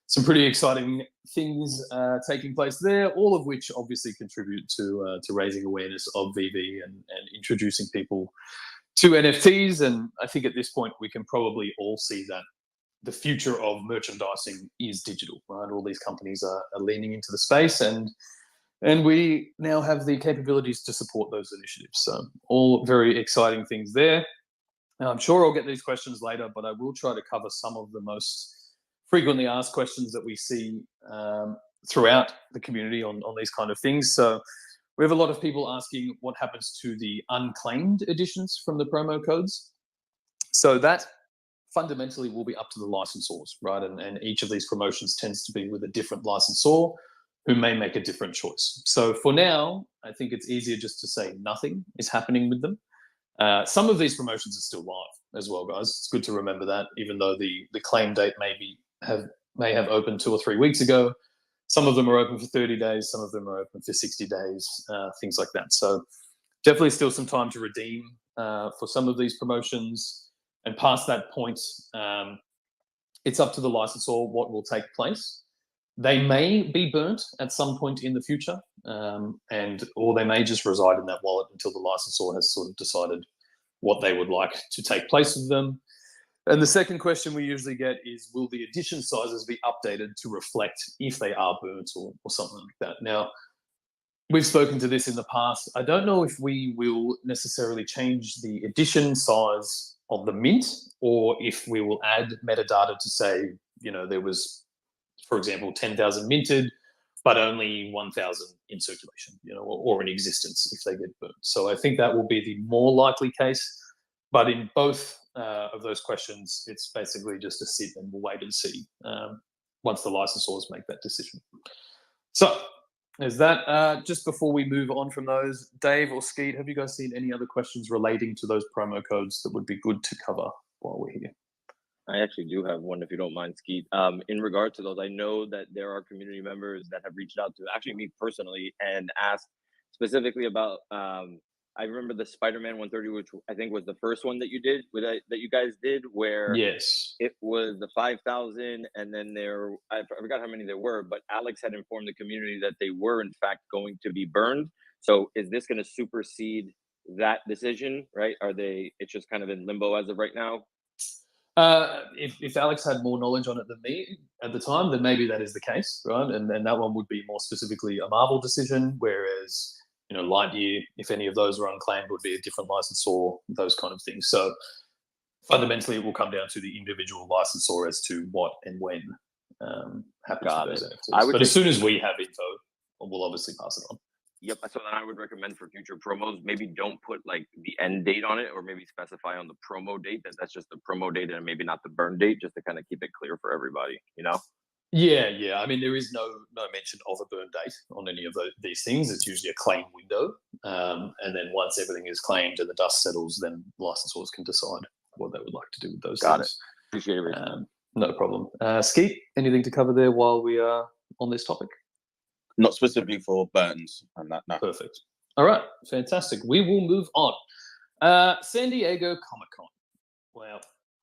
some pretty exciting things taking place there, all of which obviously contribute to raising awareness of VeVe and introducing people to NFTs. And I think at this point, we can probably all see that the future of merchandising is digital, right? All these companies are leaning into the space, and we now have the capabilities to support those initiatives. So all very exciting things there. Now, I'm sure I'll get these questions later, but I will try to cover some of the most frequently asked questions that we see throughout the community on these kind of things. So we have a lot of people asking what happens to the unclaimed editions from the promo codes. So that fundamentally will be up to the licensors, right? And each of these promotions tends to be with a different licensor who may make a different choice. So for now, I think it's easier just to say nothing is happening with them. Some of these promotions are still live as well, guys. It's good to remember that, even though the claim date may have opened 2 or 3 weeks ago. Some of them are open for 30 days. Some of them are open for 60 days, things like that. So definitely still some time to redeem for some of these promotions. And past that point, it's up to the licensor what will take place. They may be burnt at some point in the future, or they may just reside in that wallet until the licensor has sort of decided what they would like to take place with them. And the second question we usually get is, will the edition sizes be updated to reflect if they are burnt or something like that? Now, we've spoken to this in the past. I don't know if we will necessarily change the edition size of the mint, or if we will add metadata to say, there was, for example, 10,000 minted, but only 1,000 in circulation, or in existence if they get burnt. So I think that will be the more likely case. But in both of those questions, it's basically just a sit and we'll wait and see once the licensors make that decision. So there's that. Just before we move on from those, Dave or Skeet, have you guys seen any other questions relating to those promo codes that would be good to cover while we're here? I actually do have one, if you don't mind, Skeet. In regard to those, I know that there are community members that have reached out to actually me personally and asked specifically about, I remember the Spider-Man 130, which I think was the first one that you did, that you guys did, where yes, it was the 5,000, and then I forgot how many there were, but Alex had informed the community that they were in fact going to be burned. So is this going to supersede that decision, right? It's just kind of in limbo as of right now? If Alex had more knowledge on it than me at the time, then maybe that is the case, right? And that one would be more specifically a Marvel decision, whereas Lightyear, if any of those were unclaimed, would be a different licensor, those kind of things. So fundamentally, it will come down to the individual licensor as to what and when happens to those NFTs. But as soon as we have info, we'll obviously pass it on. Yep. So then I would recommend for future promos, maybe don't put like the end date on it, or maybe specify on the promo date that's just the promo date and maybe not the burn date, just to kind of keep it clear for everybody, you know? Yeah. I mean, there is no mention of a burn date on any of these things. It's usually a claim window. And then once everything is claimed and the dust settles, then licensors can decide what they would like to do with those Got things. it. Appreciate it. No problem. Skeet, anything to cover there while we are on this topic? Not specifically for burns and that. No. Perfect. All right, fantastic. We will move on. San Diego Comic-Con. Well,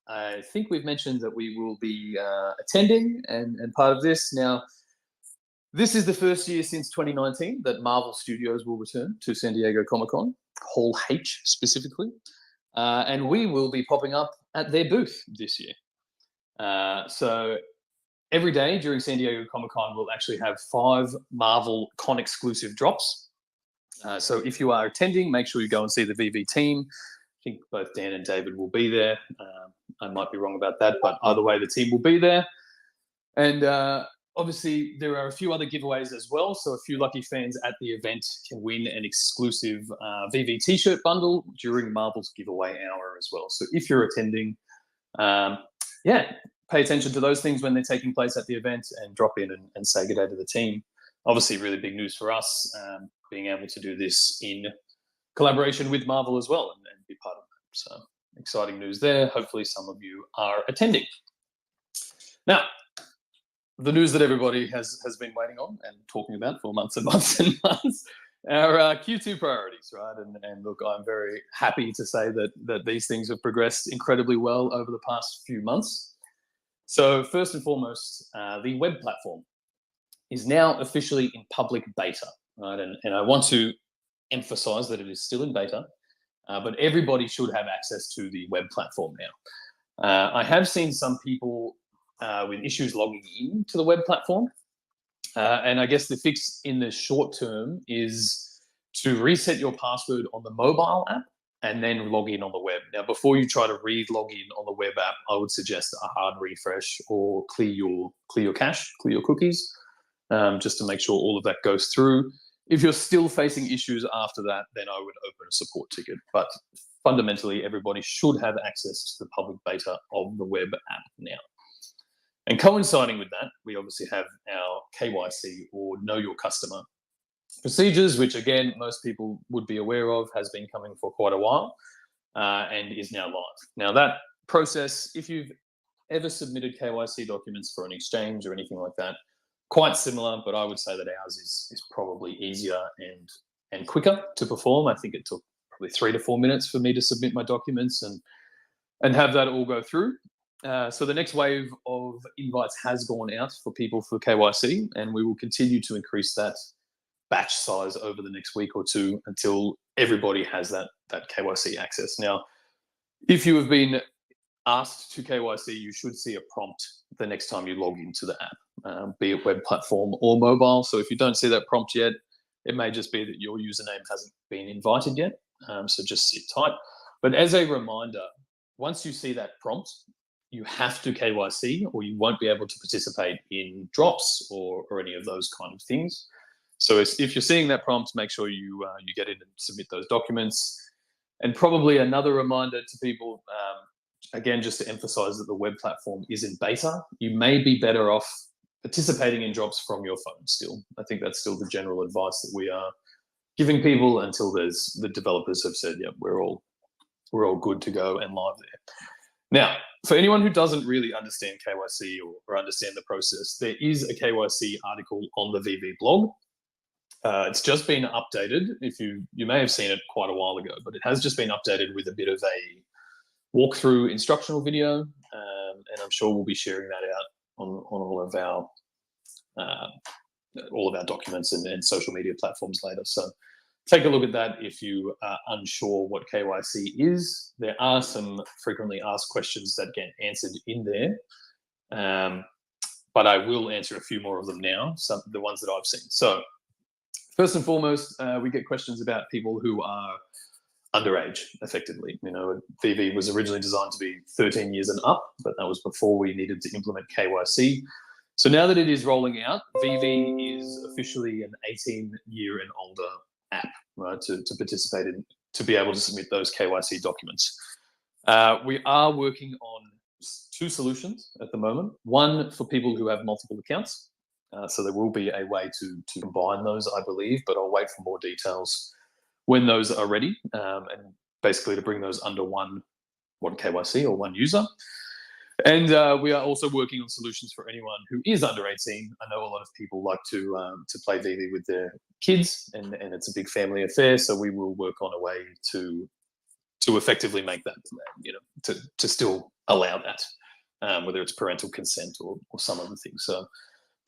I think we've mentioned that we will be attending and part of this. Now, this is the first year since 2019 that Marvel Studios will return to San Diego Comic-Con, Hall H specifically, and we will be popping up at their booth this year. So every day during San Diego Comic-Con, we'll actually have 5 Marvel Con exclusive drops. So if you are attending, make sure you go and see the VeVe team. I think both Dan and David will be there. I might be wrong about that, but either way, the team will be there. And obviously, there are a few other giveaways as well. So a few lucky fans at the event can win an exclusive VeVe t-shirt bundle during Marvel's giveaway hour as well. So if you're attending, pay attention to those things when they're taking place at the event and drop in and say good day to the team. Obviously, really big news for us, being able to do this in collaboration with Marvel as well and be part of that. So exciting news there. Hopefully some of you are attending. Now, the news that everybody has been waiting on and talking about for months and months and months, our Q2 priorities, right? And look, I'm very happy to say that these things have progressed incredibly well over the past few months. So first and foremost, the web platform is now officially in public beta, right? And I want to emphasize that it is still in beta, but everybody should have access to the web platform now. I have seen some people with issues logging in to the web platform. And I guess the fix in the short term is to reset your password on the mobile app and then log in on the web. Now, before you try to re-log in on the web app, I would suggest a hard refresh or clear your cache, clear your cookies, just to make sure all of that goes through. If you're still facing issues after that, then I would open a support ticket. But fundamentally, everybody should have access to the public beta of the web app now. And coinciding with that, we obviously have our KYC, or Know Your Customer procedures, which again, most people would be aware of, has been coming for quite a while and is now live. Now that process, if you've ever submitted KYC documents for an exchange or anything like that, quite similar, but I would say that ours is probably easier and quicker to perform. I think it took probably 3 to 4 minutes for me to submit my documents and have that all go through. So the next wave of invites has gone out for people for KYC, and we will continue to increase that batch size over the next week or two until everybody has that KYC access. Now, if you have been asked to KYC, you should see a prompt the next time you log into the app, be it web platform or mobile. So if you don't see that prompt yet, it may just be that your username hasn't been invited yet. So just sit tight. But as a reminder, once you see that prompt, you have to KYC or you won't be able to participate in drops or any of those kind of things. So if you're seeing that prompt, make sure you get in and submit those documents. And probably another reminder to people, again, just to emphasize that the web platform is in beta. You may be better off participating in drops from your phone still. I think that's still the general advice that we are giving people until the developers have said, yeah, we're all good to go and live there. Now, for anyone who doesn't really understand KYC or understand the process, there is a KYC article on the VeVe blog. It's just been updated. You may have seen it quite a while ago, but it has just been updated with a bit of a walkthrough instructional video, and I'm sure we'll be sharing that out on all of our documents and social media platforms later. So take a look at that if you are unsure what KYC is. There are some frequently asked questions that get answered in there, but I will answer a few more of them now, the ones that I've seen. So first and foremost, we get questions about people who are underage, effectively. You know, VeVe was originally designed to be 13 years and up, but that was before we needed to implement KYC. So now that it is rolling out, VeVe is officially an 18-year and older right, to participate in, to be able to submit those KYC documents. We are working on 2 solutions at the moment. One for people who have multiple accounts. So there will be a way to combine those, I believe, but I'll wait for more details when those are ready, and basically to bring those under one KYC or one user. And we are also working on solutions for anyone who is under 18. I know a lot of people like to play VeVe with their kids, and it's a big family affair. So we will work on a way to effectively make that, to still allow that, whether it's parental consent or some other thing. So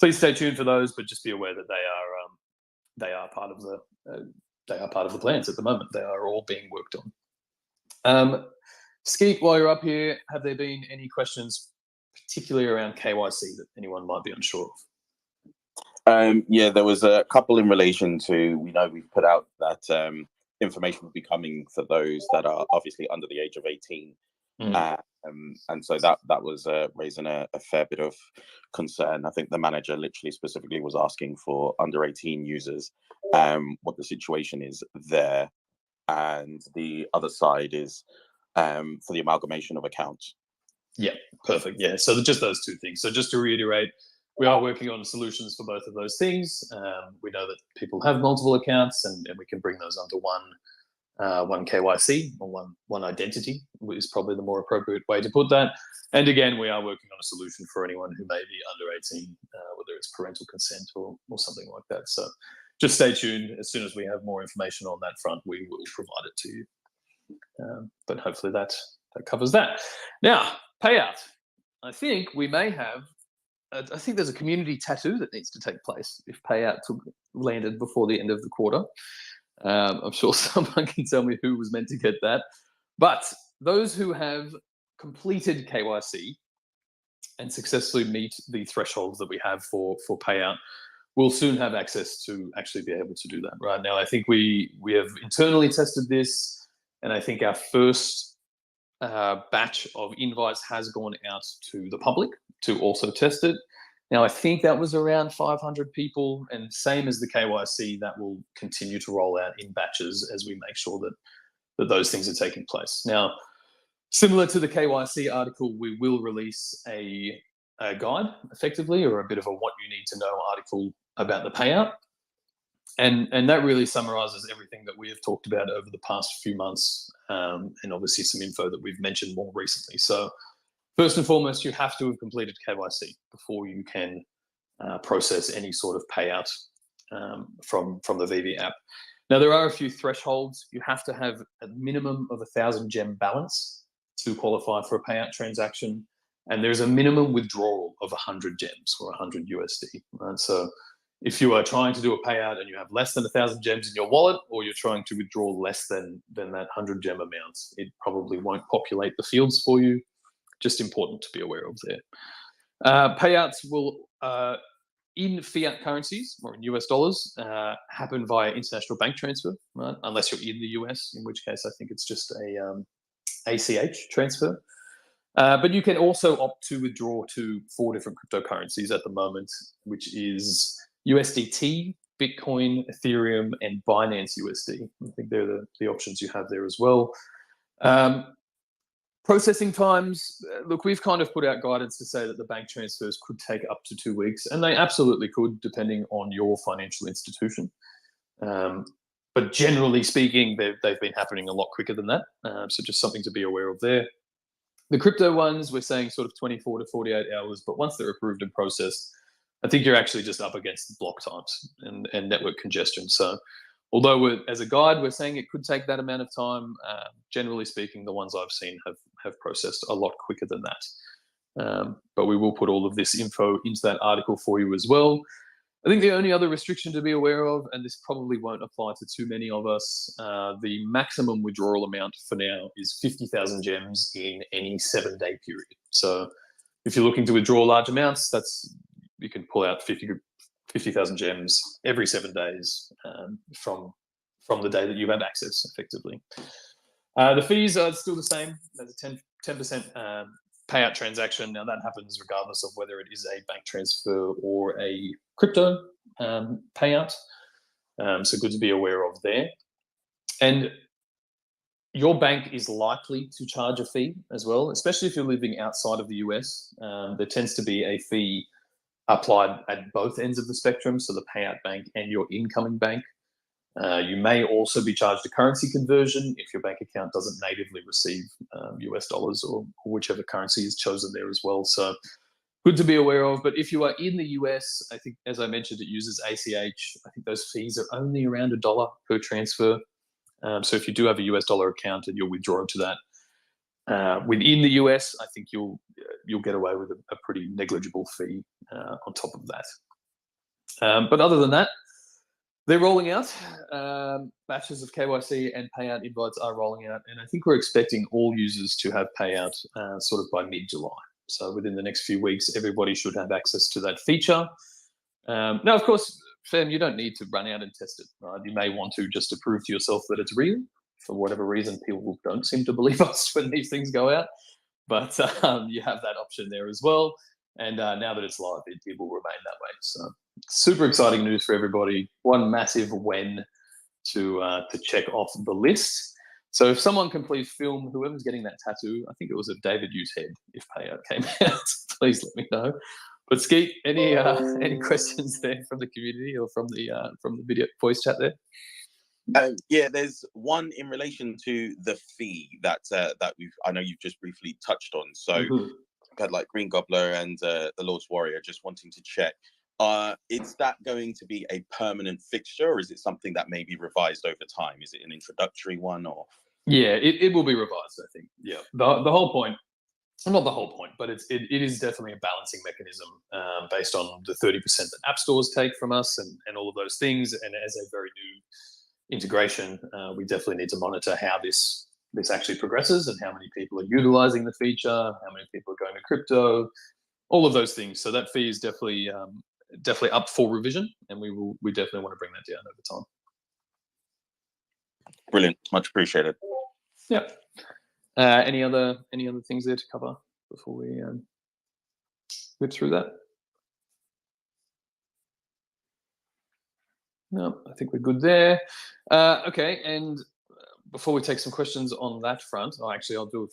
please stay tuned for those, but just be aware that they are part of the plans at the moment. They are all being worked on. Skeet, while you're up here, have there been any questions, particularly around KYC, that anyone might be unsure of? Yeah, there was a couple in relation to, we know we've put out that information will be coming for those that are obviously under the age of 18. And so that was raising a fair bit of concern. I think the manager literally specifically was asking for under 18 users, what the situation is there. And the other side is for the amalgamation of accounts. Yeah, perfect. Yeah, so just those 2 things. So just to reiterate, we are working on solutions for both of those things. We know that people have multiple accounts, and we can bring those under one KYC or one identity is probably the more appropriate way to put that. And again, we are working on a solution for anyone who may be under 18, whether it's parental consent or something like that. So just stay tuned. As soon as we have more information on that front, we will provide it to you. But hopefully that covers that. Now, payout. I think we may have, I think there's a community tattoo that needs to take place if payout landed before the end of the quarter. I'm sure someone can tell me who was meant to get that. But those who have completed KYC and successfully meet the thresholds that we have for payout will soon have access to actually be able to do that. Right now, I think we have internally tested this, and I think our first batch of invites has gone out to the public to also test it. Now, I think that was around 500 people, and same as the KYC, that will continue to roll out in batches as we make sure that those things are taking place. Now, similar to the KYC article, we will release a guide, effectively, or a bit of a what you need to know article about the payout. And that really summarizes everything that we have talked about over the past few months, and obviously some info that we've mentioned more recently. So first and foremost, you have to have completed KYC before you can process any sort of payout from the VeVe app. Now, there are a few thresholds. You have to have a minimum of 1,000 gem balance to qualify for a payout transaction. And there's a minimum withdrawal of 100 gems or 100 USD. Right? So if you are trying to do a payout and you have less than 1,000 gems in your wallet, or you're trying to withdraw less than that 100 gem amount, it probably won't populate the fields for you. Just important to be aware of there. Payouts will, in fiat currencies or in US dollars, happen via international bank transfer, right? Unless you're in the US, in which case I think it's just a ACH transfer. But you can also opt to withdraw to 4 different cryptocurrencies at the moment, which is USDT, Bitcoin, Ethereum, and Binance USD. I think they're the options you have there as well. Processing times, look, we've kind of put out guidance to say that the bank transfers could take up to 2 weeks, and they absolutely could, depending on your financial institution. But generally speaking, they've been happening a lot quicker than that. So just something to be aware of there. The crypto ones, we're saying sort of 24 to 48 hours, but once they're approved and processed, I think you're actually just up against block times and network congestion. So although as a guide, we're saying it could take that amount of time, generally speaking, the ones I've seen have processed a lot quicker than that. But we will put all of this info into that article for you as well. I think the only other restriction to be aware of, and this probably won't apply to too many of us, the maximum withdrawal amount for now is 50,000 gems in any 7-day period. So if you're looking to withdraw large amounts, you can pull out 50,000 gems every 7 days from the day that you have access, effectively. The fees are still the same. There's a 10% payout transaction. Now, that happens regardless of whether it is a bank transfer or a crypto payout. So good to be aware of there. And your bank is likely to charge a fee as well, especially if you're living outside of the US. There tends to be a fee applied at both ends of the spectrum, so the payout bank and your incoming bank. You may also be charged a currency conversion if your bank account doesn't natively receive US dollars or whichever currency is chosen there as well. So good to be aware of. But if you are in the US, I think, as I mentioned, it uses ACH. I think those fees are only around $1 per transfer. So if you do have a US dollar account and you'll withdraw to that within the US, I think you'll get away with a pretty negligible fee on top of that. But other than that, they're rolling out. Batches of KYC and payout invites are rolling out, and I think we're expecting all users to have payout sort of by mid-July. So within the next few weeks, everybody should have access to that feature. Now, of course, Fem, you don't need to run out and test it, right? You may want to just to prove to yourself that it's real. For whatever reason, people don't seem to believe us when these things go out. But you have that option there as well. And now that it's live, it will remain that way. So super exciting news for everybody. One massive when to check off the list. So if someone can please film whoever's getting that tattoo, I think it was a David Hughes head, if payout came out, please let me know. But Skeet, any questions there from the community or from the video voice chat there? Yeah, there's one in relation to the fee that I know you've just briefly touched on. So I've had like Green Gobbler and the Lord's Warrior just wanting to check. Is that going to be a permanent fixture, or is it something that may be revised over time? Is it an introductory one, or? Yeah, it will be revised, I think. Yeah, the whole point, well, not the whole point, but it is definitely a balancing mechanism based on the 30% that app stores take from us and all of those things. And as a very new integration, we definitely need to monitor how this actually progresses and how many people are utilizing the feature, how many people are going to crypto, all of those things. So that fee is definitely up for revision, and we definitely want to bring that down over time. Brilliant, much appreciated. Yeah. Any other things there to cover before we whip through that? No, I think we're good there. Okay, and before we take some questions on that front, I'll do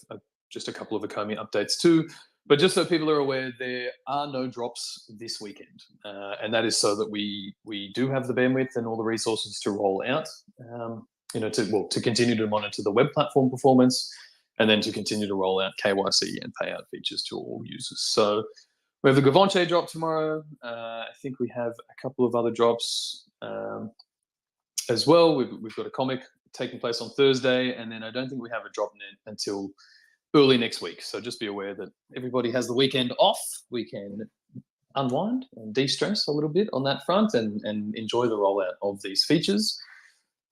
just a couple of Ecomi updates too. But just so people are aware, there are no drops this weekend, and that is so that we do have the bandwidth and all the resources to roll out. To continue to monitor the web platform performance, and then to continue to roll out KYC and payout features to all users. So we have the Gavonche drop tomorrow. I think we have a couple of other drops as well. We've got a comic taking place on Thursday, and then I don't think we have a drop until early next week. So just be aware that everybody has the weekend off. We can unwind and de-stress a little bit on that front and enjoy the rollout of these features.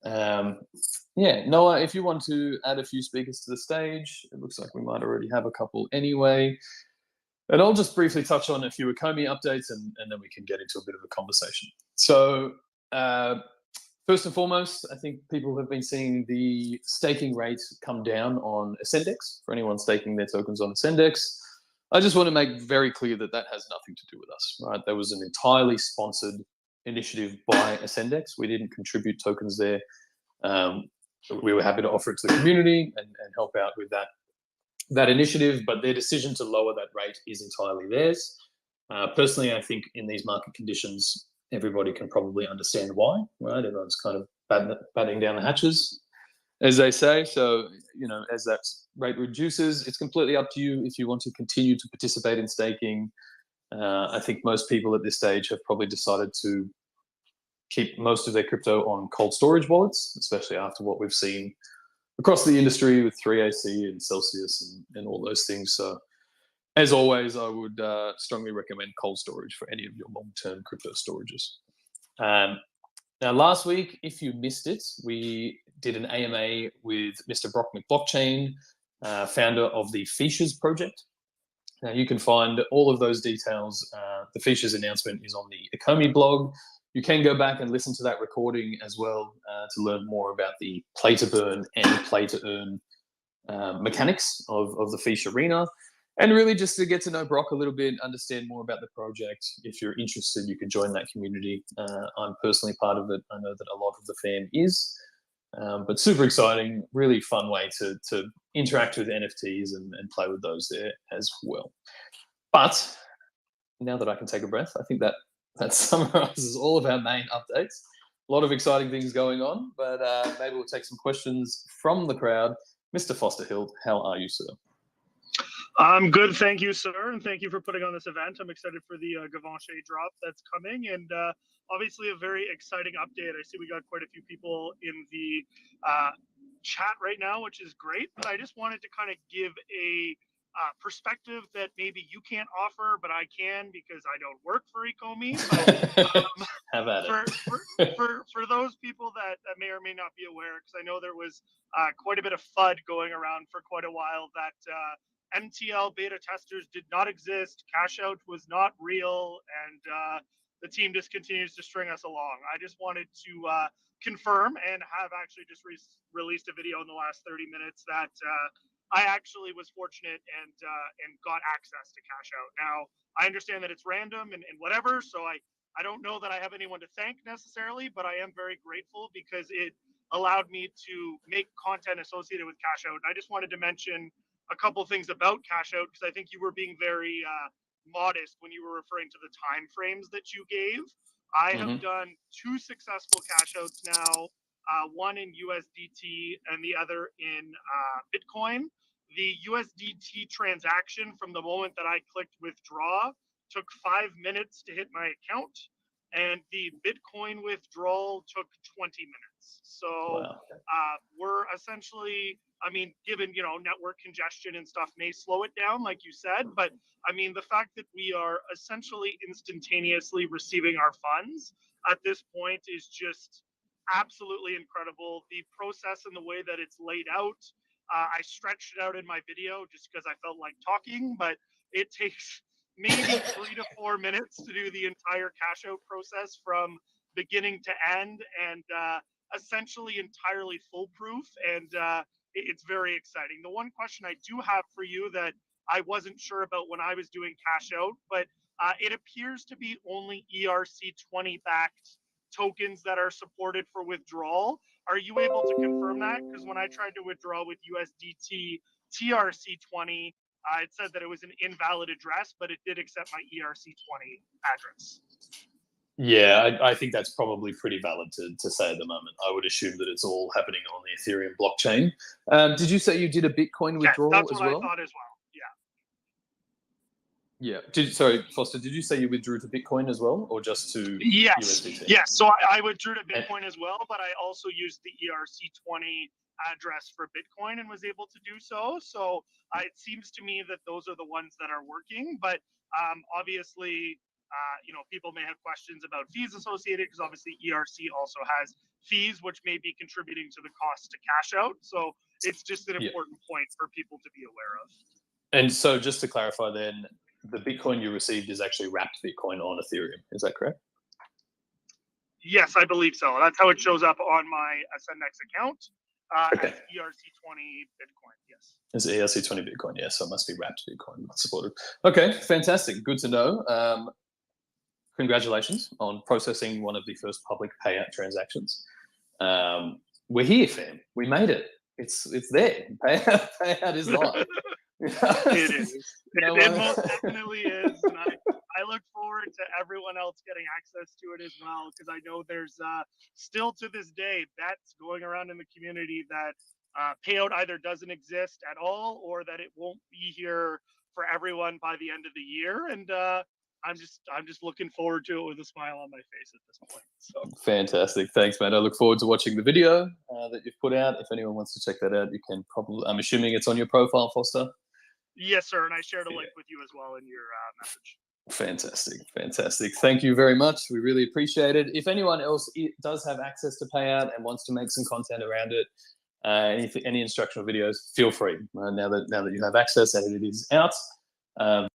Noah, if you want to add a few speakers to the stage, it looks like we might already have a couple anyway. And I'll just briefly touch on a few Ecomi updates and then we can get into a bit of a conversation. So first and foremost, I think people have been seeing the staking rate come down on Ascendex for anyone staking their tokens on Ascendex. I just want to make very clear that has nothing to do with us, right? There was an entirely sponsored initiative by Ascendex. We didn't contribute tokens there. We were happy to offer it to the community and help out with that initiative, but their decision to lower that rate is entirely theirs. Personally, I think in these market conditions, everybody can probably understand why, right? Everyone's kind of batting down the hatches, as they say. So, as that rate reduces, it's completely up to you if you want to continue to participate in staking. I think most people at this stage have probably decided to keep most of their crypto on cold storage wallets, especially after what we've seen across the industry with 3AC and Celsius and all those things. So as always, I would strongly recommend cold storage for any of your long-term crypto storages. Now, last week, if you missed it, we did an AMA with Mr. Brock McBlockchain, founder of the Features project. Now, you can find all of those details. The Features announcement is on the Ecomi blog. You can go back and listen to that recording as well to learn more about the play-to-burn and play-to-earn mechanics of the Feature arena. And really just to get to know Brock a little bit, understand more about the project. If you're interested, you can join that community. I'm personally part of it. I know that a lot of the fam is. But super exciting, really fun way to interact with NFTs and play with those there as well. But now that I can take a breath, I think that summarizes all of our main updates. A lot of exciting things going on, but maybe we'll take some questions from the crowd. Mr. Foster Hill, how are you, sir? I'm good, thank you, sir, and thank you for putting on this event. I'm excited for the Givenchy drop that's coming, and obviously a very exciting update. I see we got quite a few people in the chat right now, which is great, but I just wanted to kind of give a perspective that maybe you can't offer, but I can because I don't work for Ecomi. But Have at it. for those people that may or may not be aware, because I know there was quite a bit of FUD going around for quite a while that MTL beta testers did not exist, cash out was not real, and the team just continues to string us along. I just wanted to confirm and have actually just released a video in the last 30 minutes that I actually was fortunate and got access to cash out. Now, I understand that it's random and whatever, so I don't know that I have anyone to thank necessarily, but I am very grateful because it allowed me to make content associated with cash out. And I just wanted to mention a couple things about cash out because I think you were being very modest when you were referring to the time frames that you gave. I have done 2 successful cash outs now, one in USDT and the other in Bitcoin. The USDT transaction from the moment that I clicked withdraw took 5 minutes to hit my account, and the Bitcoin withdrawal took 20 minutes. So we're essentially, I mean, given, you know, network congestion and stuff may slow it down, like you said, but I mean, the fact that we are essentially instantaneously receiving our funds at this point is just absolutely incredible. The process and the way that it's laid out, I stretched it out in my video just because I felt like talking, but it takes maybe 3 to 4 minutes to do the entire cash out process from beginning to end, and essentially entirely foolproof, and it's very exciting. The one question I do have for you that I wasn't sure about when I was doing cash out, but it appears to be only ERC20 backed tokens that are supported for withdrawal. Are you able to confirm that? Because when I tried to withdraw with USDT TRC20, it said that it was an invalid address, but it did accept my ERC20 address. Yeah, I think that's probably pretty valid to say at the moment. I would assume that it's all happening on the Ethereum blockchain. Did you say you did a Bitcoin withdrawal that's as what well? I thought as well. Yeah. Sorry, Foster, did you say you withdrew to Bitcoin as well, or just to USDT? Yes. So I withdrew to Bitcoin as well, but I also used the ERC20 address for Bitcoin and was able to do so. So it seems to me that those are the ones that are working, but obviously, you know, people may have questions about fees associated because obviously ERC also has fees, which may be contributing to the cost to cash out. So it's just an important point for people to be aware of. And so just to clarify then, the Bitcoin you received is actually wrapped Bitcoin on Ethereum. Is that correct? Yes, I believe so. That's how it shows up on my SNX account. Okay. As ERC20 Bitcoin, yes. It's ERC20 Bitcoin, yes. So it must be wrapped Bitcoin, not supported. Okay, fantastic. Good to know. Congratulations on processing one of the first public payout transactions. We're here, fam. We made it. It's there. Payout is live. It is. It most definitely is. And I look forward to everyone else getting access to it as well, because I know there's still to this day bets going around in the community that payout either doesn't exist at all or that it won't be here for everyone by the end of the year. And I'm just looking forward to it with a smile on my face at this point. So fantastic. Thanks, man. I look forward to watching the video that you've put out. If anyone wants to check that out, you can probably, I'm assuming it's on your profile, Foster? Yes, sir. And I shared a link with you as well in your message. Fantastic. Thank you very much. We really appreciate it. If anyone else does have access to payout and wants to make some content around it, any instructional videos, feel free. Now that you have access and it is out, the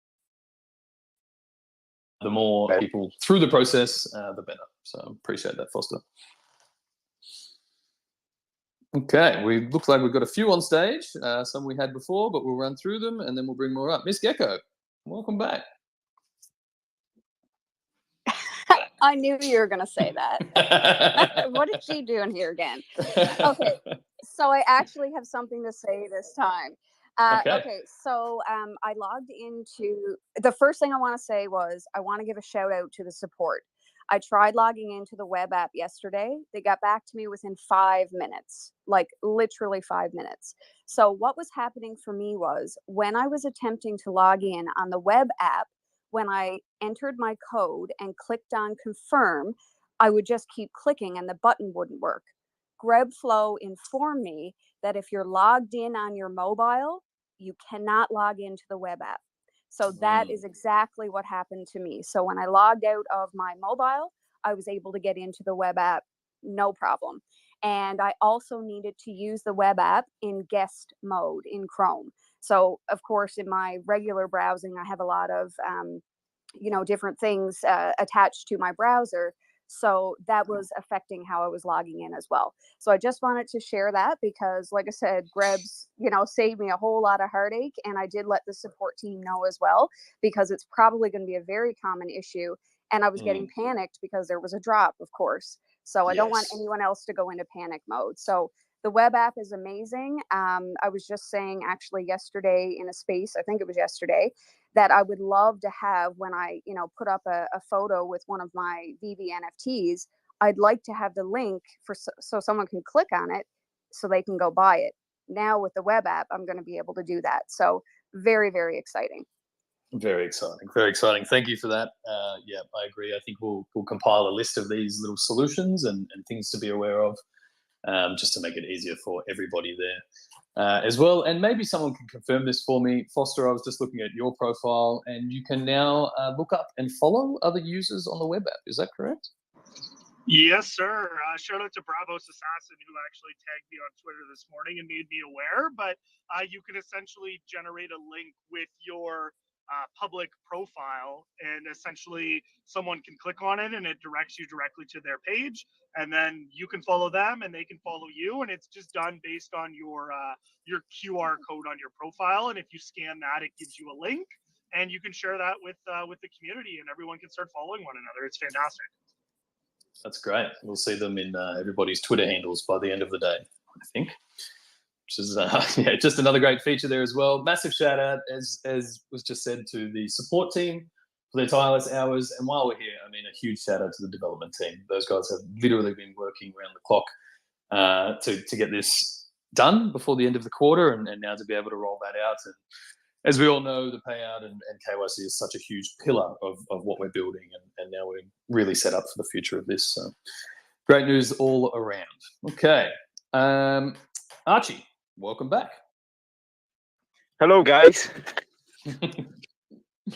more people through the process, the better. So appreciate that, Foster. Okay, we look like we've got a few on stage. Some we had before, but we'll run through them and then we'll bring more up. Miss Gecko, welcome back. I knew you were going to say that. What is she doing here again? Okay, so I actually have something to say this time. Okay, so I logged into, the first thing I want to say was I want to give a shout out to the support. I tried logging into the web app yesterday. They got back to me within 5 minutes, like literally 5 minutes. So what was happening for me was when I was attempting to log in on the web app, when I entered my code and clicked on confirm, I would just keep clicking and the button wouldn't work. GrebFlow informed me that if you're logged in on your mobile, you cannot log into the web app. So that is exactly what happened to me. So when I logged out of my mobile, I was able to get into the web app, no problem. And I also needed to use the web app in guest mode in Chrome. So of course, in my regular browsing, I have a lot of, different things attached to my browser. So that was affecting how I was logging in as well. So I just wanted to share that because, like I said, Grebs, saved me a whole lot of heartache. And I did let the support team know as well, because it's probably going to be a very common issue. And I was getting panicked because there was a drop, of course. So I don't want anyone else to go into panic mode. So the web app is amazing. I was just saying actually yesterday in a space, I think it was yesterday, that I would love to have when I, put up a photo with one of my VeVe NFTs, I'd like to have the link so someone can click on it so they can go buy it. Now with the web app, I'm going to be able to do that. So very, very exciting. Very exciting. Very exciting. Thank you for that. Yeah, I agree. I think we'll compile a list of these little solutions and things to be aware of, just to make it easier for everybody there. As well, and maybe someone can confirm this for me. Foster, I was just looking at your profile, and you can now look up and follow other users on the web app. Is that correct? Yes, sir. Shout out to Bravos Assassin, who actually tagged me on Twitter this morning and made me aware. But you can essentially generate a link with your public profile, and essentially someone can click on it and it directs you directly to their page, and then you can follow them and they can follow you, and it's just done based on your QR code on your profile. And if you scan that, it gives you a link, and you can share that with the community, and everyone can start following one another. It's fantastic. That's great. We'll see them in everybody's Twitter handles by the end of the day, I think. Which is just another great feature there as well. Massive shout out, as was just said, to the support team for their tireless hours. And while we're here, I mean, a huge shout out to the development team. Those guys have literally been working around the clock to get this done before the end of the quarter, and now to be able to roll that out. And as we all know, the payout and KYC is such a huge pillar of what we're building, and now we're really set up for the future of this. So great news all around. Okay. Archie, welcome back. Hello, guys.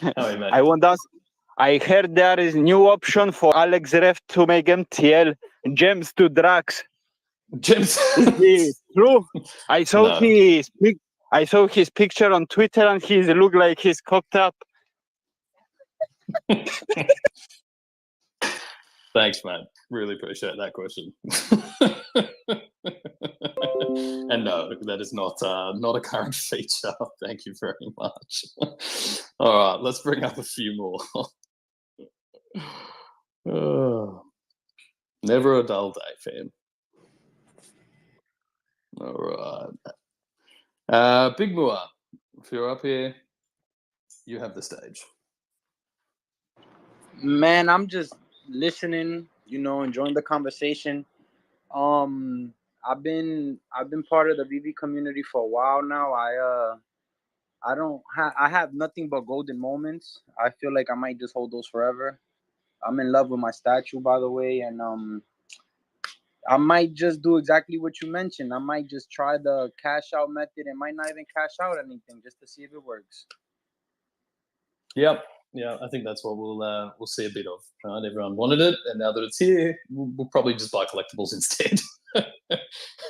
How are you, mate? I want to ask, I heard there is new option for Alex Ref to make MTL gems to Drax. Gems? Is it true? I saw his picture on Twitter, and he looked like he's cocked up. Thanks, man. Really appreciate that question. And no, that is not a current feature. Thank you very much. All right, let's bring up a few more. Never a dull day, fam. All right. Big Mua, if you're up here, you have the stage. Man, I'm just listening, enjoying the conversation. I've been part of the VeVe community for a while now. I have nothing but golden moments. I feel like I might just hold those forever. I'm in love with my statue, by the way, and I might just do exactly what you mentioned. I might just try the cash out method and might not even cash out anything just to see if it works. Yep. Yeah, I think that's what we'll see a bit of. Right? Everyone wanted it, and now that it's here, we'll probably just buy collectibles instead.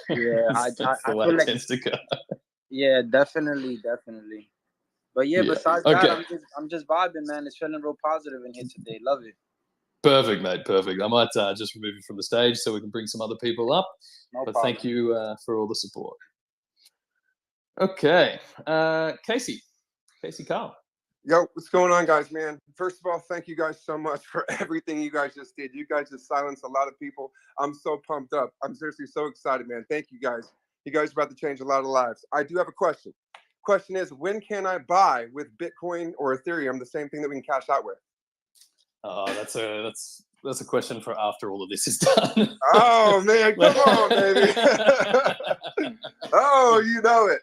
Yeah, that's the way it tends to go. Yeah, definitely. But yeah, besides that, I'm just vibing, man. It's feeling real positive in here today. Love it. Perfect, mate. Perfect. I might just remove you from the stage so we can bring some other people up. No but problem. Thank you for all the support. Okay, Casey Carl. Yo, what's going on, guys, man? First of all, thank you guys so much for everything you guys just did. You guys just silenced a lot of people. I'm so pumped up. I'm seriously so excited, man. Thank you guys. You guys are about to change a lot of lives. I do have a question. Question is, when can I buy with Bitcoin or Ethereum the same thing that we can cash out with? That's a question for after all of this is done. Oh man, come on, baby. Oh, you know it.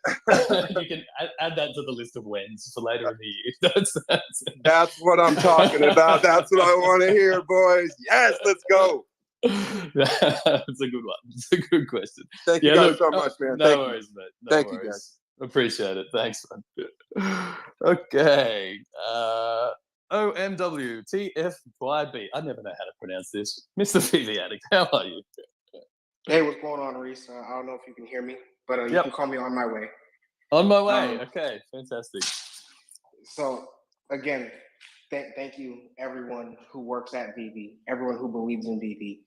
You can add that to the list of whens for later in the year. That's what I'm talking about. That's what I want to hear, boys. Yes, let's go. That's a good one. It's a good question. Thank you guys so much, man. No worries, mate. No Thank worries. you, guys. Appreciate it. Thanks, man. Okay. OMW TFYB. I never know how to pronounce this. Mr. VeVe Addict, how are you? Hey, what's going on, Reese? I don't know if you can hear me, but you can call me On My Way. On my way. Okay, fantastic. So, again, thank you, everyone who works at VeVe, everyone who believes in VeVe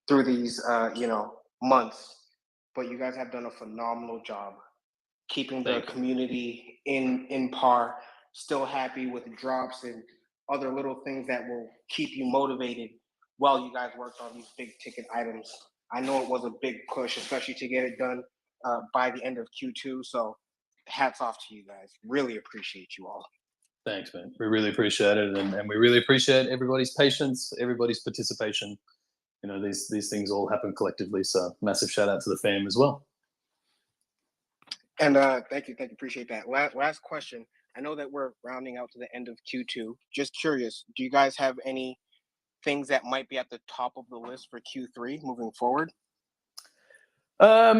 through these, months. But you guys have done a phenomenal job keeping the community in par, still happy with drops and other little things that will keep you motivated while you guys worked on these big ticket items. I know it was a big push, especially to get it done by the end of Q2. So hats off to you guys. Really appreciate you all. Thanks, man. We really appreciate it. And we really appreciate everybody's patience, everybody's participation. You know, these things all happen collectively. So massive shout out to the fam as well. And thank you. Appreciate that. Last question. I know that we're rounding out to the end of Q2. Just curious, do you guys have any things that might be at the top of the list for Q3 moving forward? Yeah.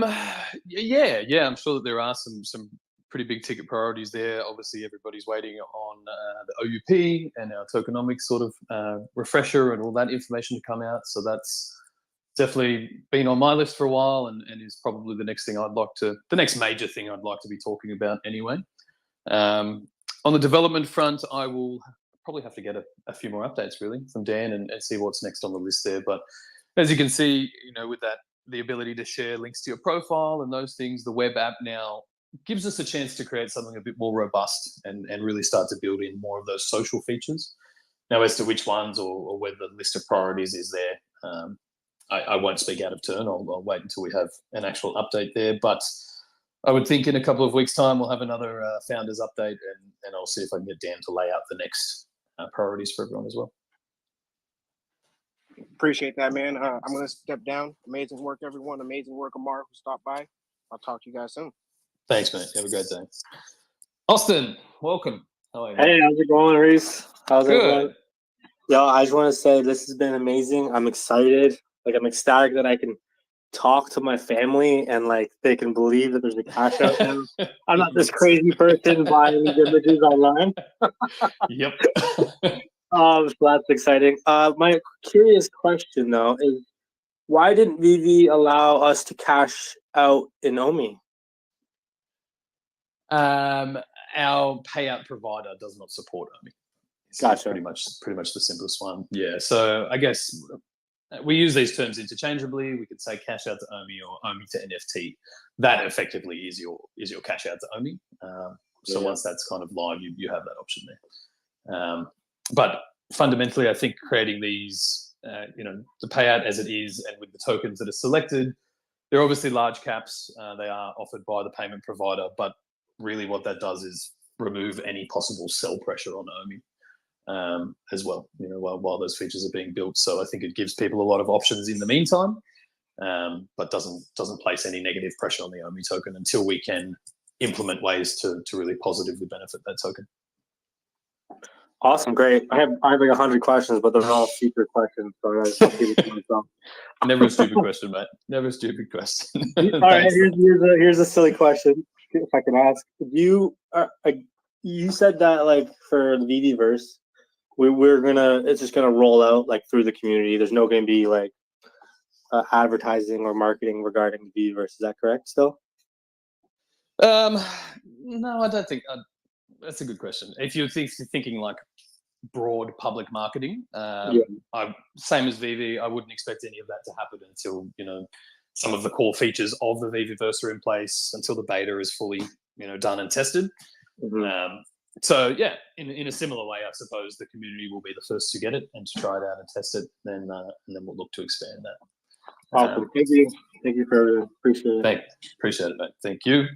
I'm sure that there are some pretty big ticket priorities there. Obviously, everybody's waiting on the OUP and our tokenomics sort of refresher and all that information to come out. So that's definitely been on my list for a while and is probably the next major thing I'd like to be talking about anyway. On the development front, I will probably have to get a few more updates really from Dan and see what's next on the list there. But as you can see, with that, the ability to share links to your profile and those things, the web app now gives us a chance to create something a bit more robust and really start to build in more of those social features. Now, as to which ones or whether the list of priorities is there, I won't speak out of turn. I'll wait until we have an actual update there. But I would think in a couple of weeks' time, we'll have another founders update and I'll see if I can get Dan to lay out the next priorities for everyone as well. Appreciate that, man. I'm going to step down. Amazing work, everyone. Amazing work, Amar, who stopped by. I'll talk to you guys soon. Thanks, mate. Have a great day. Austin, welcome. How are you? Hey, how's it going, Reese? How's Good. everyone? Yo, I just want to say this has been amazing. I'm excited. I'm ecstatic that I can talk to my family and they can believe that there's a cash out now. I'm not this crazy person buying these images online. Yep. So that's exciting. My curious question though is, why didn't VeVe allow us to cash out in OMI? Our payout provider does not support OMI. Gotcha. Pretty much the simplest one. Yeah. So I guess we use these terms interchangeably. We could say cash out to OMI or OMI to NFT. That effectively is your cash out to OMI. So once that's kind of live, you have that option there. But fundamentally, I think creating these, the payout as it is and with the tokens that are selected, they're obviously large caps. They are offered by the payment provider, but really what that does is remove any possible sell pressure on OMI. As well, while those features are being built. So I think it gives people a lot of options in the meantime, but doesn't place any negative pressure on the OMI token until we can implement ways to really positively benefit that token. Awesome, great. I have 100 questions, but they're all secret questions, so I just keep it to myself. Never a stupid question, mate. Never a stupid question. All right, here's a silly question, if I can ask. You said that for the VeVeverse, it's just gonna roll out through the community. There's no gonna be advertising or marketing regarding the VeVeverse. Is that correct still? No, I don't think that's a good question. If you're thinking broad public marketing, same as VeVe, I wouldn't expect any of that to happen until some of the core features of the VeVeverse are in place, until the beta is fully done and tested. So yeah, in a similar way, I suppose the community will be the first to get it and to try it out and test it. And then we'll look to expand that. Awesome. Thank you for appreciate it. Appreciate it, mate. Thank you.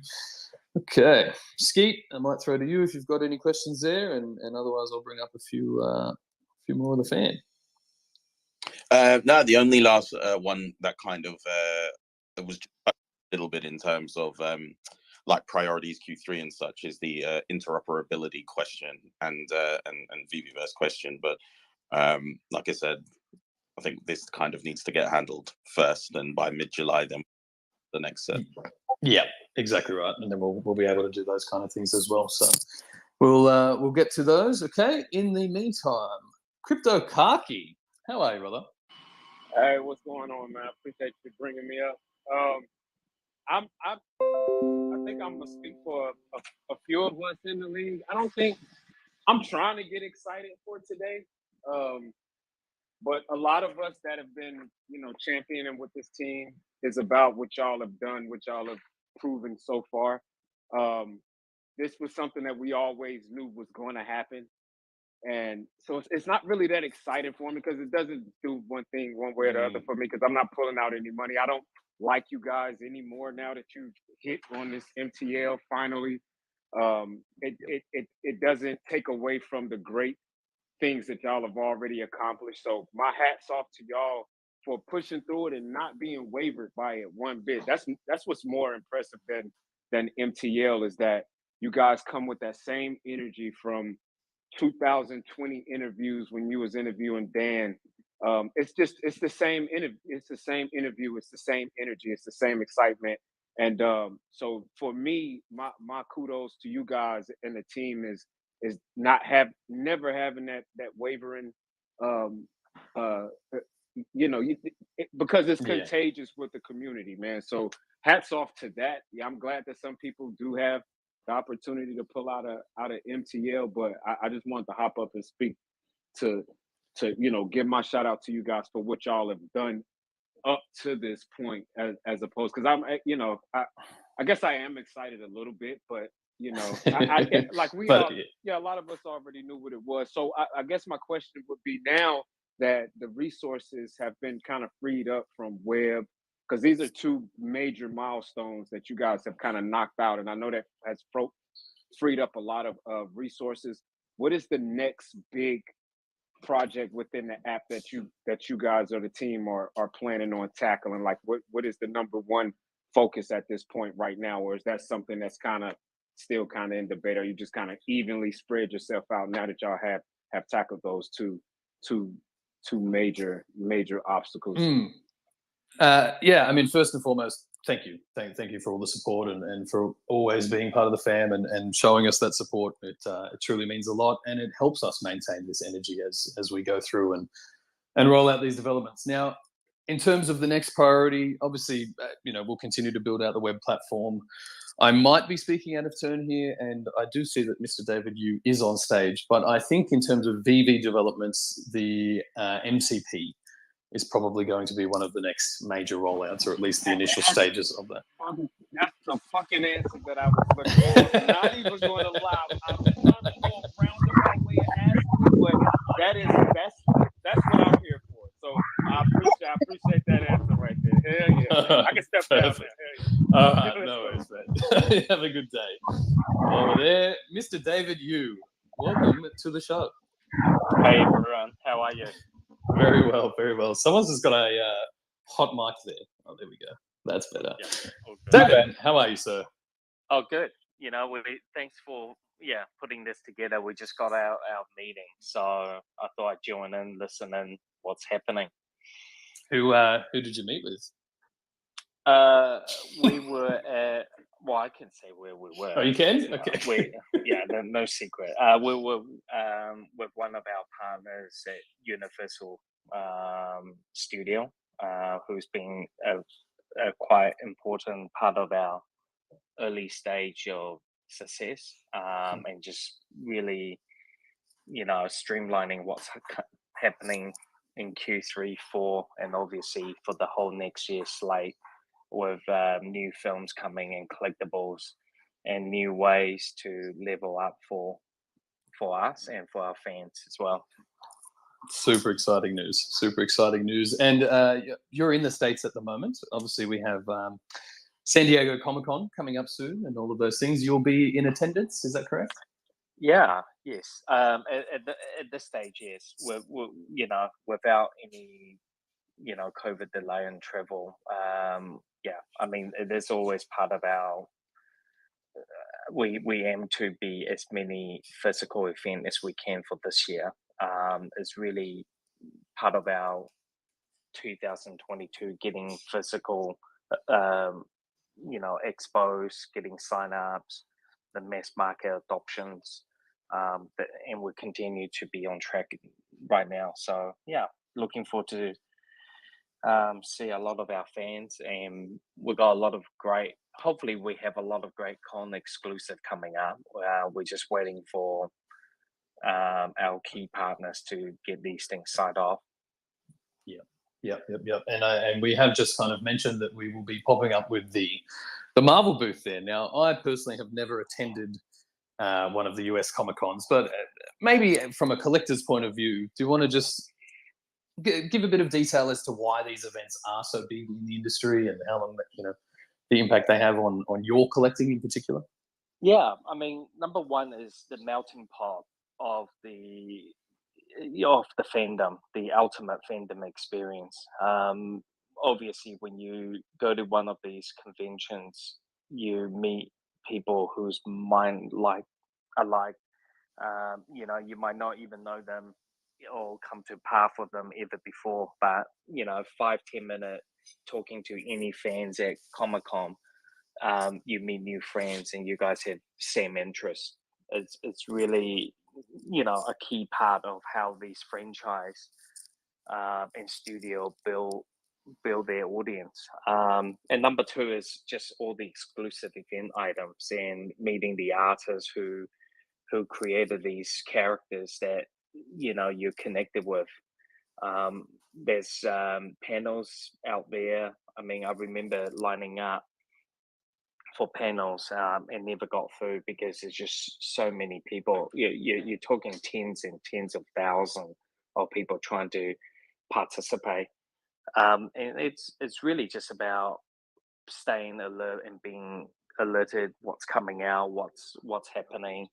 Okay, Skeet, I might throw to you if you've got any questions there, and otherwise I'll bring up a few more of the fan. No, the only last one that kind of it was just a little bit in terms of like priorities Q3 and such is the interoperability question and VeVeverse question. But like I said, I think this kind of needs to get handled first, and by mid-July, then the next set. Yeah, exactly right. And then we'll be able to do those kind of things as well. So we'll get to those. Okay. In the meantime, Crypto Kaki, how are you, brother? Hey, what's going on, man? I appreciate you bringing me up. I think I'm gonna speak for a few of us in the league. I don't think I'm trying to get excited for today, but a lot of us that have been, championing with this team is about what y'all have done, what y'all have proven so far. This was something that we always knew was going to happen. And so it's not really that exciting for me because it doesn't do one thing one way or the other for me because I'm not pulling out any money. I don't like you guys anymore now that you've hit on this MTL finally. It doesn't take away from the great things that y'all have already accomplished. So my hat's off to y'all for pushing through it and not being wavered by it one bit. That's what's more impressive than MTL is that you guys come with that same energy from 2020 interviews when you was interviewing Dan. It's the same interview. It's the same interview. It's the same energy. It's the same excitement. And so for me, my kudos to you guys and the team is never having that wavering, because it's contagious with the community, man. So hats off to that. Yeah, I'm glad that some people do have the opportunity to pull out of MTL, but I just wanted to hop up and speak to give my shout out to you guys for what y'all have done up to this point, as opposed, because I guess I am excited a little bit, but like we all, a lot of us already knew what it was. So I guess my question would be, now that the resources have been kind of freed up from web, because these are two major milestones that you guys have kind of knocked out, and I know that has freed up a lot of resources. What is the next big project within the app that you guys or the team are planning on tackling? Like what is the number one focus at this point right now, or is that something that's still in debate, or you just kind of evenly spread yourself out now that y'all have tackled those two major obstacles? Yeah, I mean, first and foremost, thank you for all the support and for always being part of the fam and showing us that support. It truly means a lot, and it helps us maintain this energy as we go through and roll out these developments. Now, in terms of the next priority, obviously, we'll continue to build out the web platform. I might be speaking out of turn here, and I do see that Mr. David Yu is on stage, but I think in terms of VeVe developments, the MCP is probably going to be one of the next major rollouts, or at least the initial stages of that. That's the fucking answer that I was looking for. Not even going to lie. I was trying to go a roundabout way of asking it, but that's what I'm here for. So I appreciate that answer right there. Hell yeah. I can step down there. Hell yeah. No worries, man. Have a good day. Over there, Mr. David Yu, welcome to the show. Hey everyone, how are you? Very well, very well. Someone's just got a hot mic there. Oh, there we go. That's better. Yeah, David, how are you, sir? Oh, good. Thanks for putting this together. We just got our meeting, so I thought I'd join in, listen in what's happening. Who did you meet with? We were at, well, I can say where we were. Oh, you can? Okay. No secret. We were with one of our partners at Universal Studio, who's been a quite important part of our early stage of success, and just really, streamlining what's happening in Q3, 4, and obviously for the whole next year slate, with new films coming and collectibles and new ways to level up for for us and for our fans as well. Super exciting news. Super exciting news. And you're in the States at the moment. Obviously, we have San Diego Comic-Con coming up soon and all of those things. You'll be in attendance. Is that correct? Yeah, yes. At this stage, yes. We're without any, COVID delay in travel. Yeah, I mean, it is always part of our. We aim to be as many physical events as we can for this year. It's really part of our 2022 getting physical, expos, getting sign-ups, the mass market adoptions, and we continue to be on track right now. So yeah, looking forward to see a lot of our fans, and we got a lot of great. Hopefully, we have a lot of great con exclusive coming up. We're just waiting for our key partners to get these things signed off. Yep. And we have just kind of mentioned that we will be popping up with the Marvel booth there. Now, I personally have never attended one of the US Comic Cons, but maybe from a collector's point of view, do you want to just give a bit of detail as to why these events are so big in the industry and how long, the impact they have on your collecting in particular? Yeah, I mean, number one is the melting pot of the fandom, the ultimate fandom experience. Obviously, when you go to one of these conventions, you meet people whose mind alike. You might not even know them or come to path with them ever before, but 5-10 minute talking to any fans at Comic-Con, you meet new friends and you guys have same interests. It's really a key part of how these franchise and studio build their audience. And number two is just all the exclusive event items and meeting the artists who created these characters that you're connected with. There's panels out there. I mean, I remember lining up for panels and never got through because there's just so many people. You're talking tens and tens of thousands of people trying to participate, and it's really just about staying alert and being alerted what's coming out, what's happening.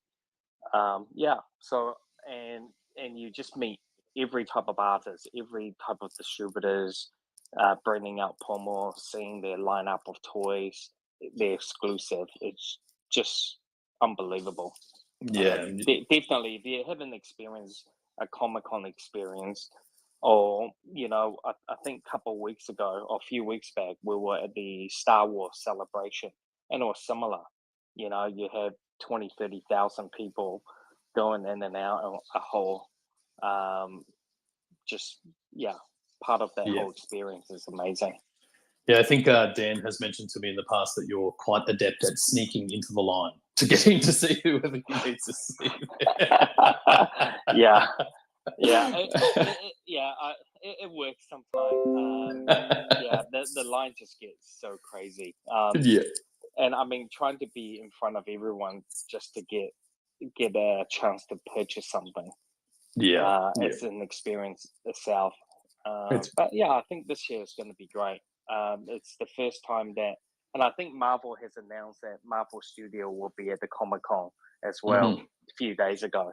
So and you just meet every type of artist, every type of distributors, bringing out promo, seeing their lineup of toys, they're exclusive. It's just unbelievable. Yeah, definitely. If you haven't experienced a Comic-Con experience, or I think a couple of weeks ago or a few weeks back, we were at the Star Wars celebration, and it was similar. You have 20,000-30,000 people going in and out of a whole. Part of that whole experience is amazing. Yeah, I think Dan has mentioned to me in the past that you're quite adept at sneaking into the line to get in to see whoever you need to see. Yeah. It works sometimes. The line just gets so crazy. And I mean, trying to be in front of everyone just to get a chance to purchase something. It's an experience itself. But yeah, I think this year is going to be great. It's the first time that, and I think Marvel has announced that Marvel Studio will be at the Comic-Con as well a few days ago.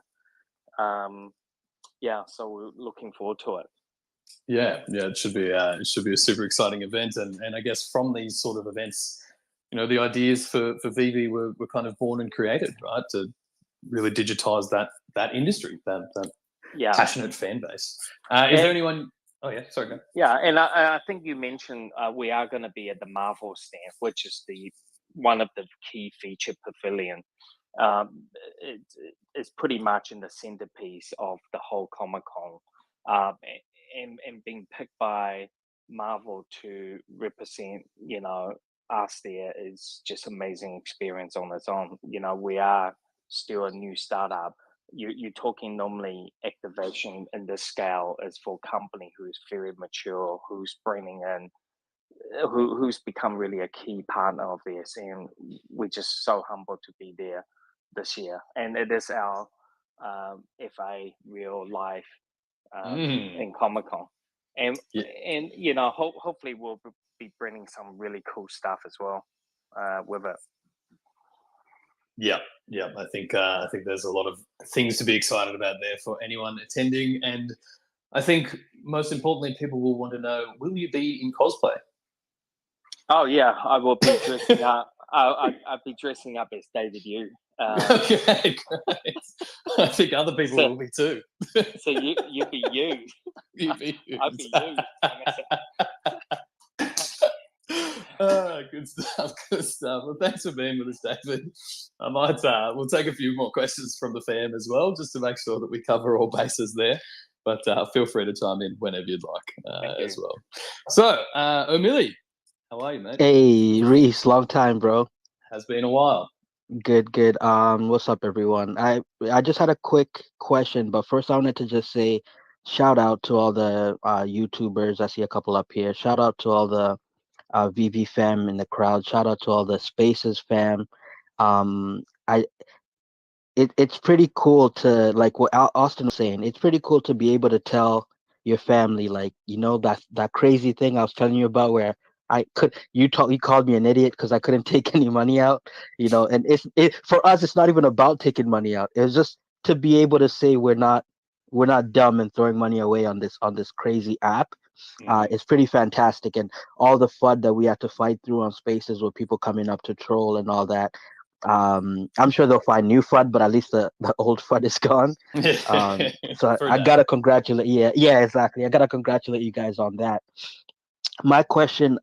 So we're looking forward to it. Yeah, it should be a super exciting event, and I guess from these sort of events, the ideas for VeVe were kind of born and created, right, to really digitize that industry, that passionate fan base. Is there anyone? Oh yeah, sorry. Go. Yeah, and I think you mentioned we are going to be at the Marvel stand, which is one of the key feature pavilion. It's pretty much in the centerpiece of the whole Comic-Con, and being picked by Marvel to represent, us there is just amazing experience on its own. We are still a new startup. You're talking normally activation in this scale is for a company who's very mature, who's bringing in, who's become really a key partner of this, and we're just so humbled to be there this year. And it is our FA real life Mm. in Comic-Con. And Yeah. and hopefully we'll be bringing some really cool stuff as well with it. Yeah, I think there's a lot of things to be excited about there for anyone attending, and I think most importantly, people will want to know: will you be in cosplay? Oh yeah, I will be dressing up. I'll be dressing up as David Yu. Okay, great. I think other people will be too. So you be you. You be you. I'll be you. Good stuff. Good stuff. Well, thanks for being with us, David. I might we'll take a few more questions from the fam as well, just to make sure that we cover all bases there. But feel free to chime in whenever you'd like as well. So, O'Milly, how are you, mate? Hey, Reese, long time, bro. Has been a while. Good. What's up, everyone? I just had a quick question, but first I wanted to just say shout out to all the YouTubers. I see a couple up here. Shout out to all the VV fam in the crowd. Shout out to all the Spaces fam. I it's pretty cool to, like what Austin was saying. It's pretty cool to be able to tell your family, like, that crazy thing I was telling you about where you called me an idiot because I couldn't take any money out, and for us it's not even about taking money out. It's just to be able to say we're not dumb and throwing money away on this crazy app. It's pretty fantastic, and all the FUD that we have to fight through on Spaces with people coming up to troll and all that. I'm sure they'll find new FUD, but at least the old FUD is gone. So I gotta congratulate. Yeah, exactly. I gotta congratulate you guys on that. My question,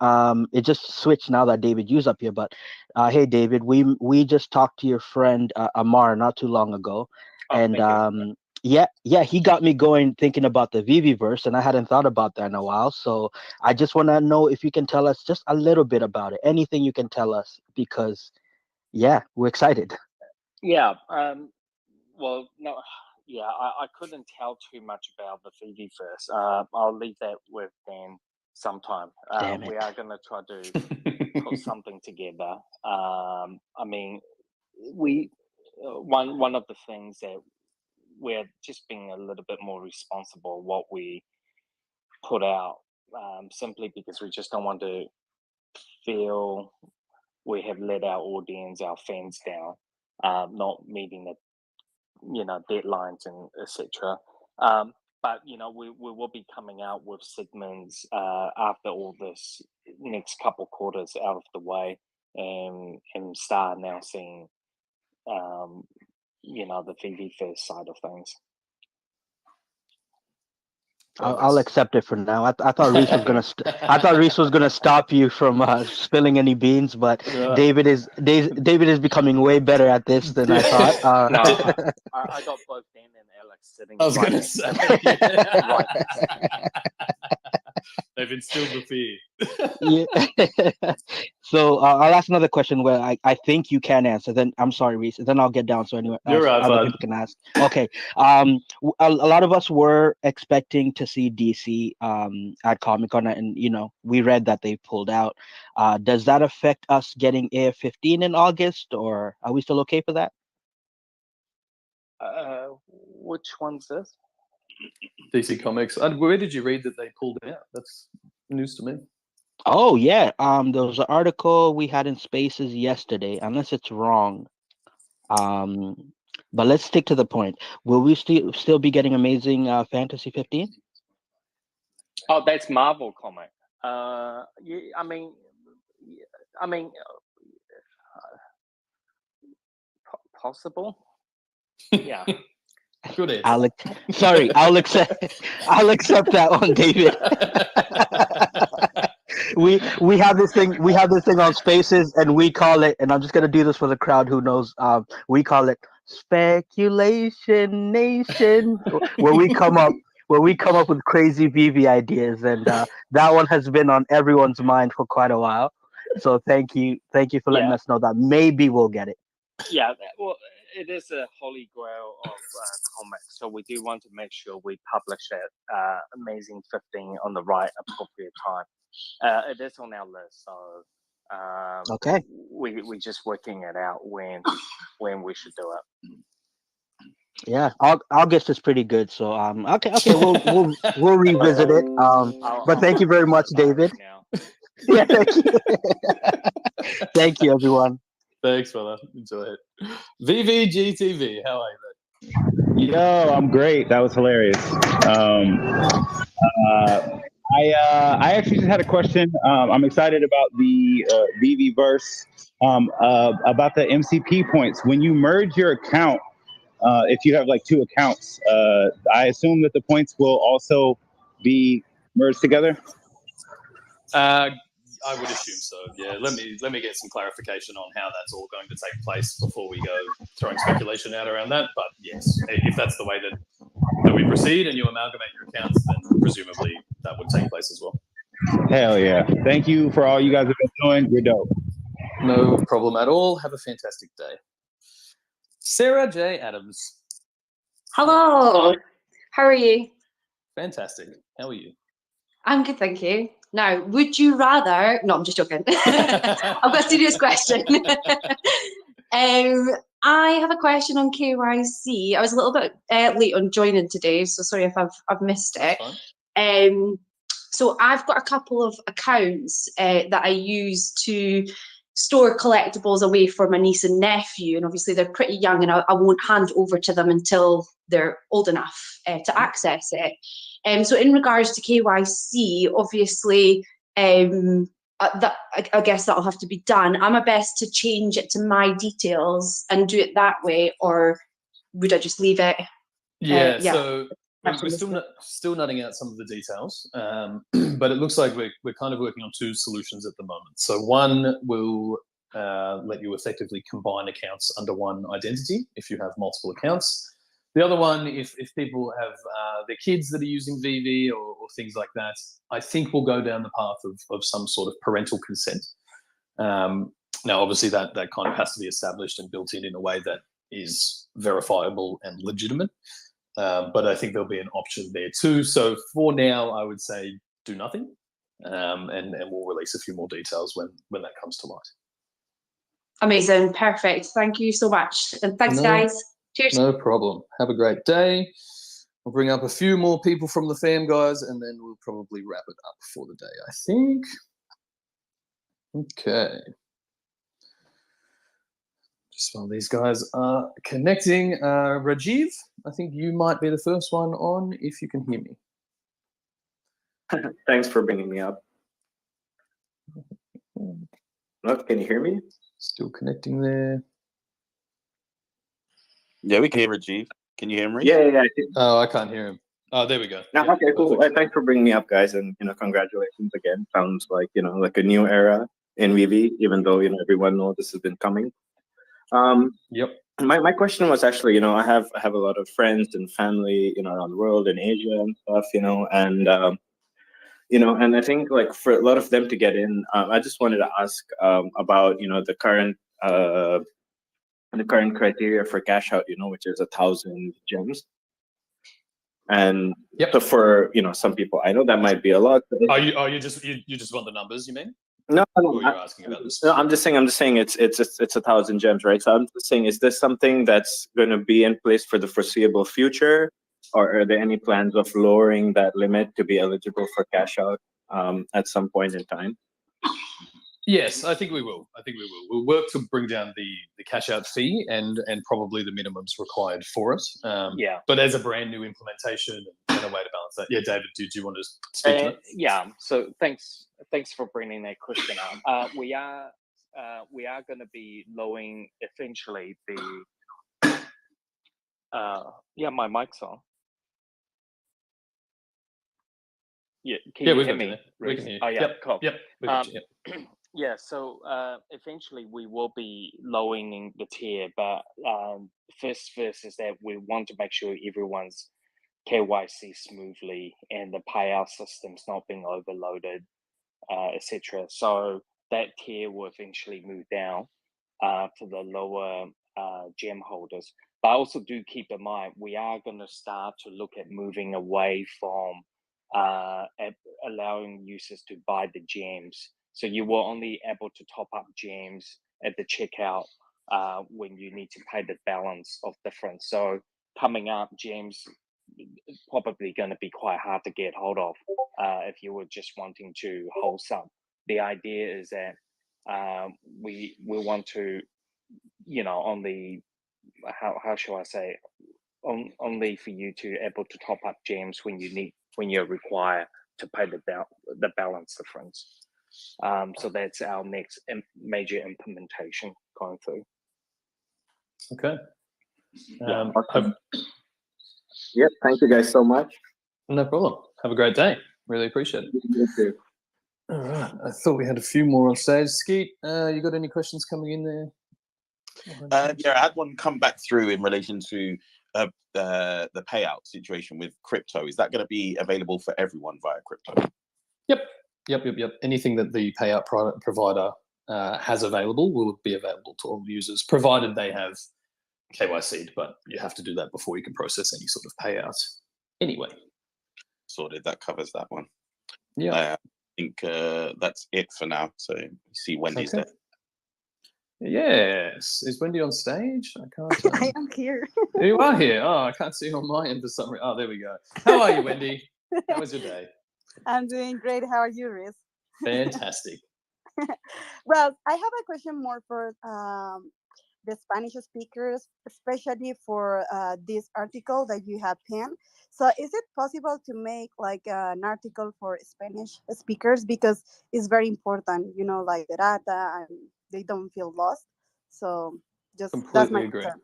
it just switched now that David Yu's up here, but hey, David, we just talked to your friend Amar not too long ago, and yeah, he got me going thinking about the VeVe verse, and I hadn't thought about that in a while. So I just want to know if you can tell us just a little bit about it, anything you can tell us, because yeah, we're excited. Yeah. Well, no. Yeah, I couldn't tell too much about the VeVe first. I'll leave that with Dan sometime. Damn it. We are going to try to put something together. I mean, one of the things that we're just being a little bit more responsible what we put out, simply because we just don't want to feel we have let our audience, our fans down, not meeting the deadlines and etc. But we will be coming out with segments after all this next couple quarters out of the way, and start announcing the VeVe Fest side of things. I'll accept it for now. I thought Reese was gonna I thought Reese was gonna stop you from spilling any beans, but David is becoming way better at this than I thought. No, I got both Dan and Alex sitting. I was right gonna next say, to me. yeah. Right next to me. They've instilled the fear. Yeah. So I'll ask another question where I think you can answer. Then I'm sorry, Reese. Then I'll get down so anyone You're right, other bud. people can ask. Okay. A lot of us were expecting to see DC at Comic-Con, and we read that they pulled out. Does that affect us getting AF-15 in August, or are we still okay for that? Which one's this? DC Comics. Where did you read that they pulled out? That's news to me. Oh yeah. There was an article we had in Spaces yesterday, unless it's wrong. But let's stick to the point. Will we still be getting Amazing Fantasy 15? Oh, that's Marvel comic. Yeah, I mean, possible. Yeah. Good answer. I'll accept. I'll accept that one, David. we have this thing. We have this thing on Spaces, and we call it. And I'm just gonna do this for the crowd who knows. We call it Speculation Nation, where we come up with crazy VeVe ideas, and that one has been on everyone's mind for quite a while. So thank you for letting us know that maybe we'll get it. Yeah, well, it is a holy grail of comics, so we do want to make sure we publish that Amazing 15 on the right appropriate time. It is on our list, so okay, we're just working it out when we should do it. Yeah, August is pretty good. So okay, we'll revisit it. But thank you very much, David. Yeah, thank you. Thank you, everyone. Thanks, brother. Enjoy it. VVGTV, how are you, Yo, I'm great. That was hilarious. I actually just had a question. I'm excited about the VV verse, about the MCP points. When you merge your account, if you have like two accounts, I assume that the points will also be merged together. I would assume so. Yeah, let me get some clarification on how that's all going to take place before we go throwing speculation out around that. But yes, if that's the way that we proceed and you amalgamate your accounts, then presumably that would take place as well. Hell yeah! Thank you for all you guys have been doing. You're dope. No problem at all. Have a fantastic day. Sarah J. Adams. Hello. How are you? Fantastic. How are you? I'm good, thank you. Now, would you rather? No, I'm just joking. I've got a serious question. I have a question on KYC. I was a little bit late on joining today, so sorry if I've missed it. So I've got a couple of accounts that I use to store collectibles away for my niece and nephew, and obviously they're pretty young, and I won't hand over to them until they're old enough to access it. So in regards to KYC, obviously, I guess that'll have to be done. Am I best to change it to my details and do it that way, or would I just leave it? Yeah. So we're still nutting out some of the details, but it looks like we're kind of working on two solutions at the moment. So one will let you effectively combine accounts under one identity if you have multiple accounts. The other one, if people have their kids that are using VeVe or things like that, I think we'll go down the path of some sort of parental consent. Now, obviously, that kind of has to be established and built in a way that is verifiable and legitimate. But I think there'll be an option there too. So for now, I would say do nothing, and we'll release a few more details when that comes to light. Amazing, perfect. Thank you so much, and thanks, guys. Cheers. No problem. Have a great day. I'll bring up a few more people from the fam, guys, and then we'll probably wrap it up for the day, I think. Okay. Just while these guys are connecting, Rajiv, I think you might be the first one on, if you can hear me. Thanks for bringing me up. Look, can you hear me? Still connecting there. Yeah, we can hear Rajiv. Can you hear me? Yeah. Oh, I can't hear him. Oh, there we go. No, okay, cool. Thanks for bringing me up, guys, and congratulations again. Sounds like like a new era in VeVe, even though everyone knows this has been coming. Yep. My question was actually, I have a lot of friends and family, around the world in Asia and stuff, and and I think like for a lot of them to get in, I just wanted to ask about the current criteria for cash out, which is 1,000 gems. And so for some people, I know that might be a lot. You just want the numbers, you mean? No, Or you're asking about this? no, I'm just saying it's 1,000 gems, right? So I'm just saying, is this something that's going to be in place for the foreseeable future, or are there any plans of lowering that limit to be eligible for cash out at some point in time? Yes, I think we will. We'll work to bring down the cash out fee and probably the minimums required for it. Yeah. But as a brand new implementation and a way to balance that. Yeah, David, do you want to speak to that? Yeah. So thanks for bringing that question up. We are going to be lowering eventually the. Yeah, my mic's on. Yeah, can you hear me? We can hear you. Oh yeah, Yep. cool. Yep. We got you. Yep. Yeah, so eventually we will be lowering the tier, but first is that we want to make sure everyone's KYC smoothly and the payout system's not being overloaded, etc. So that tier will eventually move down to the lower gem holders. But also do keep in mind, we are going to start to look at moving away from allowing users to buy the gems. So you will only able to top up gems at the checkout when you need to pay the balance of difference. So coming up gems probably going to be quite hard to get hold of if you were just wanting to hold some. The idea is that we want to, you know, only how shall I say, only for you to able to top up gems when you require to pay the balance difference. So that's our next major implementation going through. Okay. Awesome. Yeah, thank you guys so much. No problem. Have a great day. Really appreciate it. You too. All right. I thought we had a few more on stage. Skeet, you got any questions coming in there? Yeah, I had one come back through in relation to the payout situation with crypto. Is that going to be available for everyone via crypto? Yep. Anything that the payout provider has available will be available to all users, provided they have KYC'd, but you have to do that before you can process any sort of payout. Anyway. Sorted. That covers that one. Yeah. I think that's it for now. So you see Wendy's there. Yes. Is Wendy on stage? I can't. I am here. You are here. Oh, I can't see you on my end for some reason. Oh, there we go. How are you, Wendy? How was your day? I'm doing great. How are you, Riz? Fantastic. Well, I have a question more for the Spanish speakers, especially for this article that you have pinned. So is it possible to make like an article for Spanish speakers, because it's very important, you know, like the data, and they don't feel lost. So just that's my concern.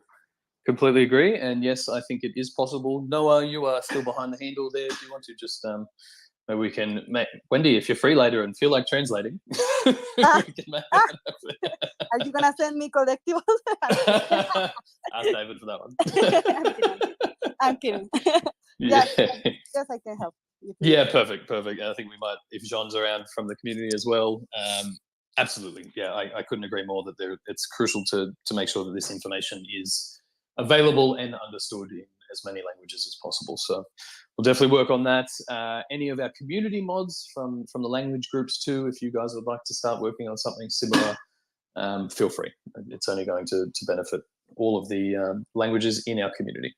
Completely agree. And yes, I think it is possible. Noah, you are still behind the handle there. Do you want to just maybe we can make Wendy, if you're free later and feel like translating? We can make Are you gonna send me colectivos? Ask David for that one. I'm kidding. Yeah. Yes, I can help. Yeah, perfect. I think we might, if Jean's around from the community as well. Absolutely. Yeah, I couldn't agree more that it's crucial to make sure that this information is available and understood in as many languages as possible. So we'll definitely work on that. Any of our community mods from the language groups too, if you guys would like to start working on something similar, feel free. It's only going to benefit all of the languages in our community.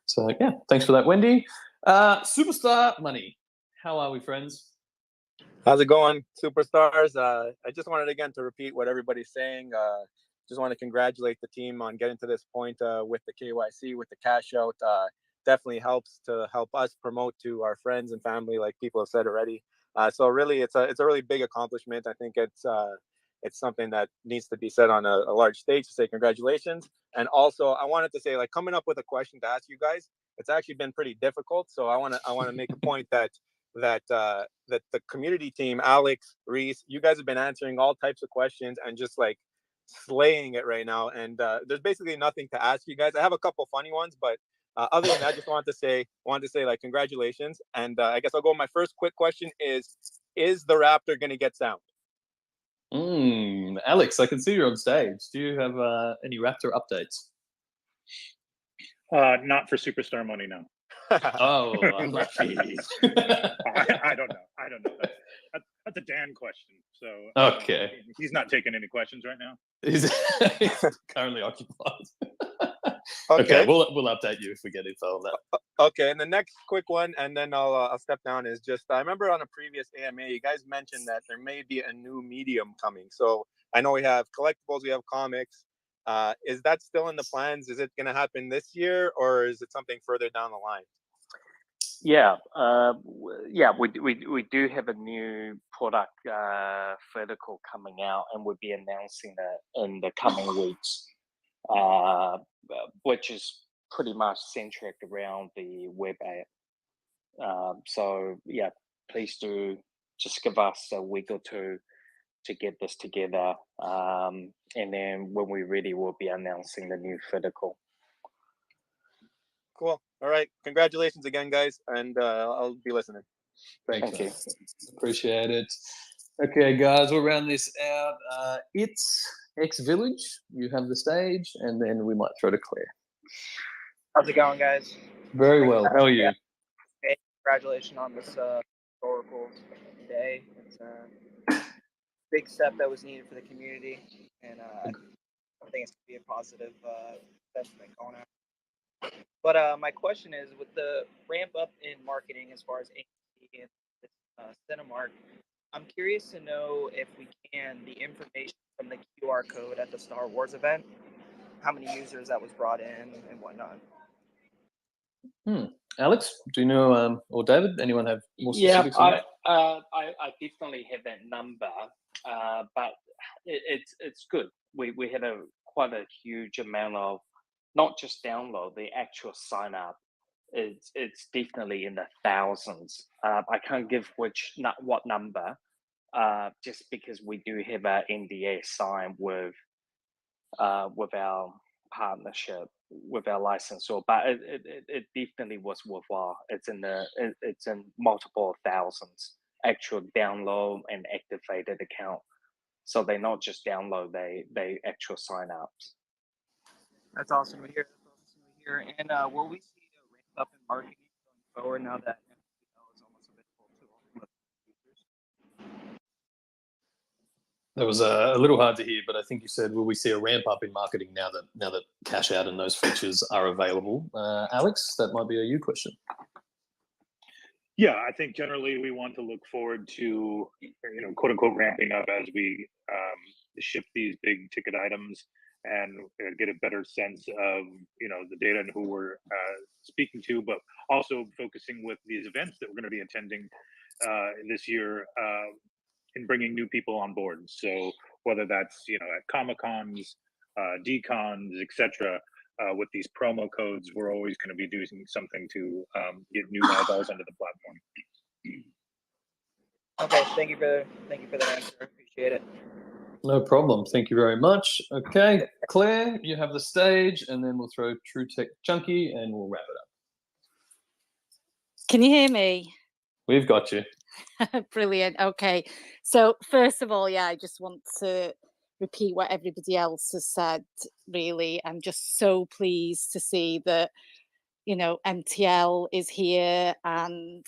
So yeah, thanks for that, Wendy. Superstar Money, how are we, friends? How's it going, superstars? I just wanted again to repeat what everybody's saying. Just want to congratulate the team on getting to this point with the KYC, with the cash out. Definitely helps to help us promote to our friends and family, like people have said already. So really, it's a really big accomplishment. I think it's something that needs to be said on a large stage to say congratulations. And also, I wanted to say, like, coming up with a question to ask you guys, it's actually been pretty difficult. So I want to make a point that the community team, Alex, Reese, you guys have been answering all types of questions and just like slaying it right now. And there's basically nothing to ask you guys. I have a couple funny ones, but other than that, I just wanted to say like congratulations. And I guess I'll go. My first quick question is the Raptor going to get sound? Alex, I can see you're on stage. Do you have any Raptor updates? Not for Superstar Money, no. Oh, unlucky. I don't know. That's a Dan question. So okay, he's not taking any questions right now. He's currently occupied. Okay, we'll update you if we get info on that. Okay, and the next quick one, and then I'll step down, is just I remember on a previous AMA, you guys mentioned that there may be a new medium coming. So I know we have collectibles, we have comics. Is that still in the plans? Is it going to happen this year, or is it something further down the line? Yeah, we do have a new product vertical coming out, and we'll be announcing that in the coming weeks, which is pretty much centric around the web app. So yeah, please do just give us a week or two to get this together, and then when we're ready, we'll be announcing the new vertical. Cool. All right. Congratulations again, guys, and I'll be listening. Thank you. Appreciate it. Okay, guys, we'll round this out. It's X Village. You have the stage, and then we might throw to Claire. How's it going, guys? Very well. How are you? Hey, congratulations on this historical day. It's a big step that was needed for the community, and I think it's going to be a positive sentiment going out. But my question is, with the ramp up in marketing as far as AMC and Cinemark, I'm curious to know, if we can, the information from the QR code at the Star Wars event, how many users that was brought in and whatnot. Alex, do you know, or David, anyone have more Yeah, specifics on that? I definitely have that number, but it's good. We had quite a huge amount of not just download, the actual sign up. It's definitely in the thousands. I can't give what number, just because we do have our NDA signed with our partnership with our licensor, but it definitely was worthwhile. It's in multiple thousands actual download and activated account. So they not just download, they actual sign ups. That's awesome to hear. And will we see a ramp up in marketing going forward now that MCL is almost available to all users? That was a little hard to hear, but I think you said, will we see a ramp up in marketing now that cash out and those features are available? Alex, that might be a you question. Yeah, I think generally we want to look forward to, quote unquote, ramping up as we ship these big ticket items and get a better sense of, the data and who we're speaking to, but also focusing with these events that we're going to be attending this year in bringing new people on board. So whether that's, at Comic-Cons, D-Cons, etc., with these promo codes, we're always going to be doing something to get new eyeballs onto the platform. Okay, thank you for the answer. Appreciate it. No problem. Thank you very much. Okay, Claire, you have the stage, and then we'll throw True Tech Junkie, and we'll wrap it up. Can you hear me? We've got you. Brilliant. Okay. So first of all, I just want to repeat what everybody else has said, really. I'm just so pleased to see that, MTL is here, and,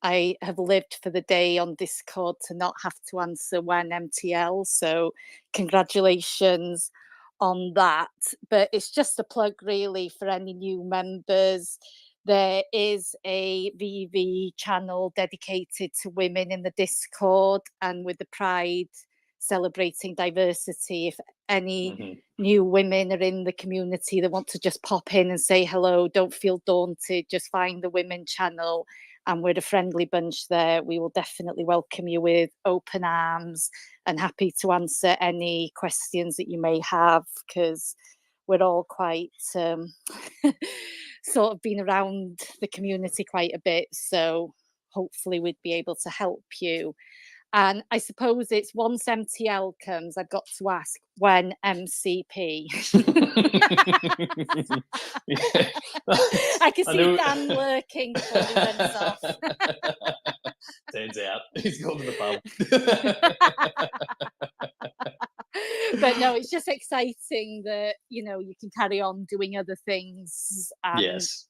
I have lived for the day on Discord to not have to answer when MTL. So congratulations on that. But it's just a plug, really, for any new members. There is a VeVe channel dedicated to women in the Discord, and with the Pride celebrating diversity. If any new women are in the community that want to just pop in and say hello, don't feel daunted, just find the women channel, and we're a friendly bunch there. We will definitely welcome you with open arms and happy to answer any questions that you may have, because we're all quite sort of been around the community quite a bit, so hopefully we'd be able to help you. And I suppose it's, once MTL comes, I've got to ask, when MCP? I can see Dan lurking before he runs off. Dan's out. He's gone to the pub. But no, it's just exciting that, you can carry on doing other things, and yes,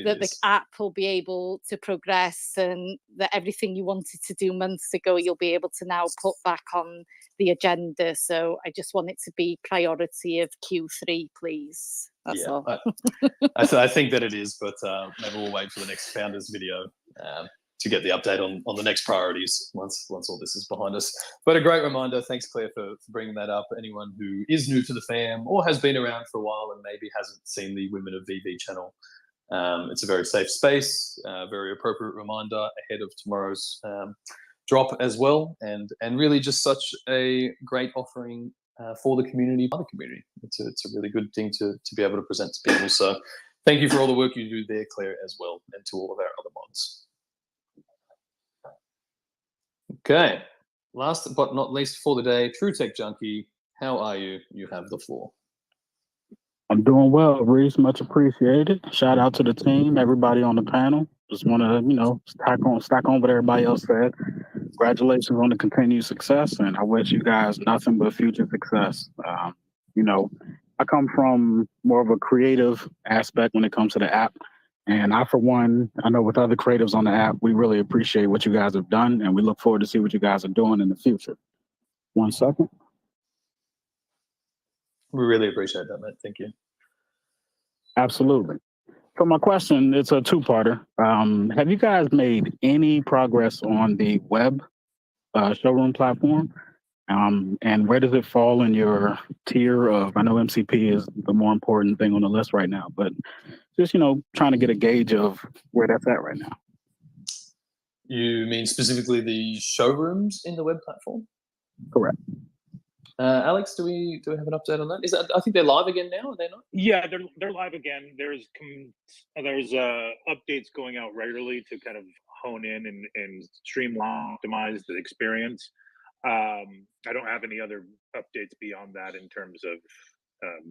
that the app will be able to progress, and that everything you wanted to do months ago, you'll be able to now put back on the agenda. So I just want it to be priority of Q3, please. That's all. I think that it is, but maybe we'll wait for the next founders video to get the update on the next priorities once all this is behind us. But a great reminder. Thanks, Claire, for bringing that up. Anyone who is new to the fam or has been around for a while and maybe hasn't seen the Women of VeVe channel, it's a very safe space, very appropriate reminder ahead of tomorrow's drop as well, and really just such a great offering for the community, by the community. It's a really good thing to be able to present to people. So thank you for all the work you do there, Claire, as well, and to all of our other mods. Okay, last but not least for the day, True Tech Junkie, how are you? You have the floor. I'm doing well, Reese. Much appreciated. Shout out to the team, everybody on the panel. Just want to, stack on what everybody else said. Congratulations on the continued success, and I wish you guys nothing but future success. I come from more of a creative aspect when it comes to the app. And I, for one, I know with other creatives on the app, we really appreciate what you guys have done, and we look forward to see what you guys are doing in the future. 1 second. We really appreciate that, mate. Thank you. Absolutely. So my question, it's a two-parter. Have you guys made any progress on the web showroom platform? And where does it fall in your tier of, I know MCP is the more important thing on the list right now, but just, trying to get a gauge of where that's at right now. You mean specifically the showrooms in the web platform? Correct. Alex, do we have an update on that? I think they're live again now, are they not? Yeah, they're live again. There's updates going out regularly to kind of hone in and streamline, optimize the experience. I don't have any other updates beyond that in terms of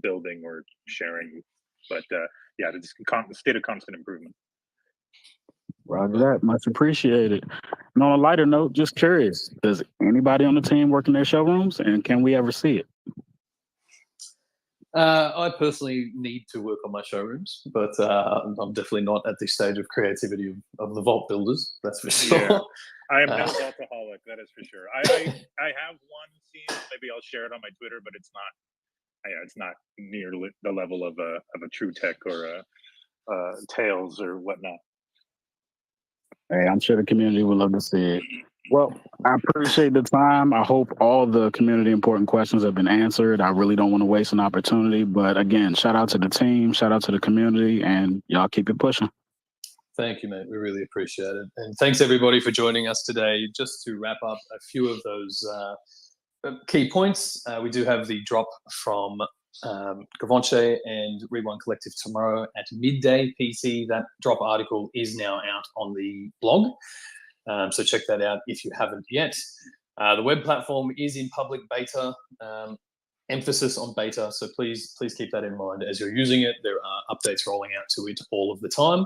building or sharing, but yeah, it's a state of constant improvement. Roger that. Much appreciated. And on a lighter note, just curious, does anybody on the team work in their showrooms, and can we ever see it? I personally need to work on my showrooms, but I'm definitely not at the stage of creativity of the vault builders. That's for sure. Yeah. I am no alcoholic, that is for sure. I have one scene. Maybe I'll share it on my Twitter, but it's not near the level of a True Tech or a Tails or whatnot. Hey, I'm sure the community would love to see it. Well, I appreciate the time. I hope all the community important questions have been answered. I really don't want to waste an opportunity, but again, shout out to the team, shout out to the community, and y'all keep it pushing. Thank you, mate. We really appreciate it. And thanks everybody for joining us today. Just to wrap up a few of those key points, we do have the drop from Gavonche and Rewind Collective tomorrow at midday PT. That drop article is now out on the blog. So check that out if you haven't yet. The web platform is in public beta, emphasis on beta. So please keep that in mind as you're using it. There are updates rolling out to it all of the time.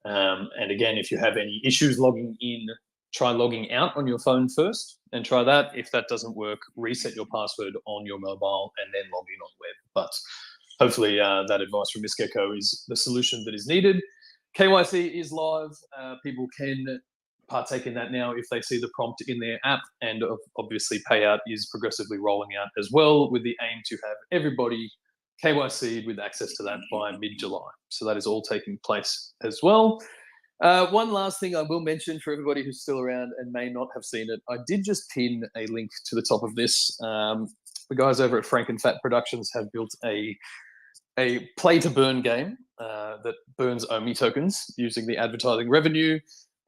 And again, if you have any issues logging in, try logging out on your phone first and try that. If that doesn't work, reset your password on your mobile and then log in on web. But hopefully that advice from Miss Gecko is the solution that is needed. KYC is live. People can partake in that now if they see the prompt in their app, and obviously payout is progressively rolling out as well, with the aim to have everybody KYC'd with access to that by mid-July. So that is all taking place as well. One last thing I will mention for everybody who's still around and may not have seen it, I did just pin a link to the top of this. The guys over at Frank and Fat Productions have built a play-to-burn game that burns OMI tokens using the advertising revenue.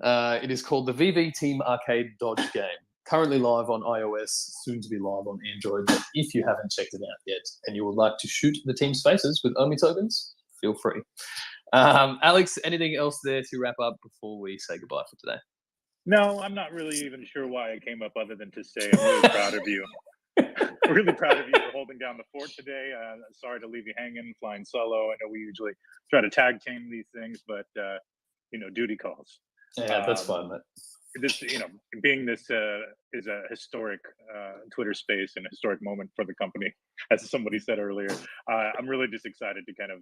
It is called the VeVe Team Arcade Dodge game. Currently live on iOS, soon to be live on Android. But if you haven't checked it out yet and you would like to shoot the team's faces with OMI tokens, feel free. Alex, anything else there to wrap up before we say goodbye for today? No, I'm not really even sure why I came up other than to say I'm really proud of you. Really proud of you for holding down the fort today. Sorry to leave you hanging, flying solo. I know we usually try to tag team these things, but duty calls. Yeah, that's fine, mate. This, being this is a historic Twitter space and a historic moment for the company, as somebody said earlier. I'm really just excited to kind of,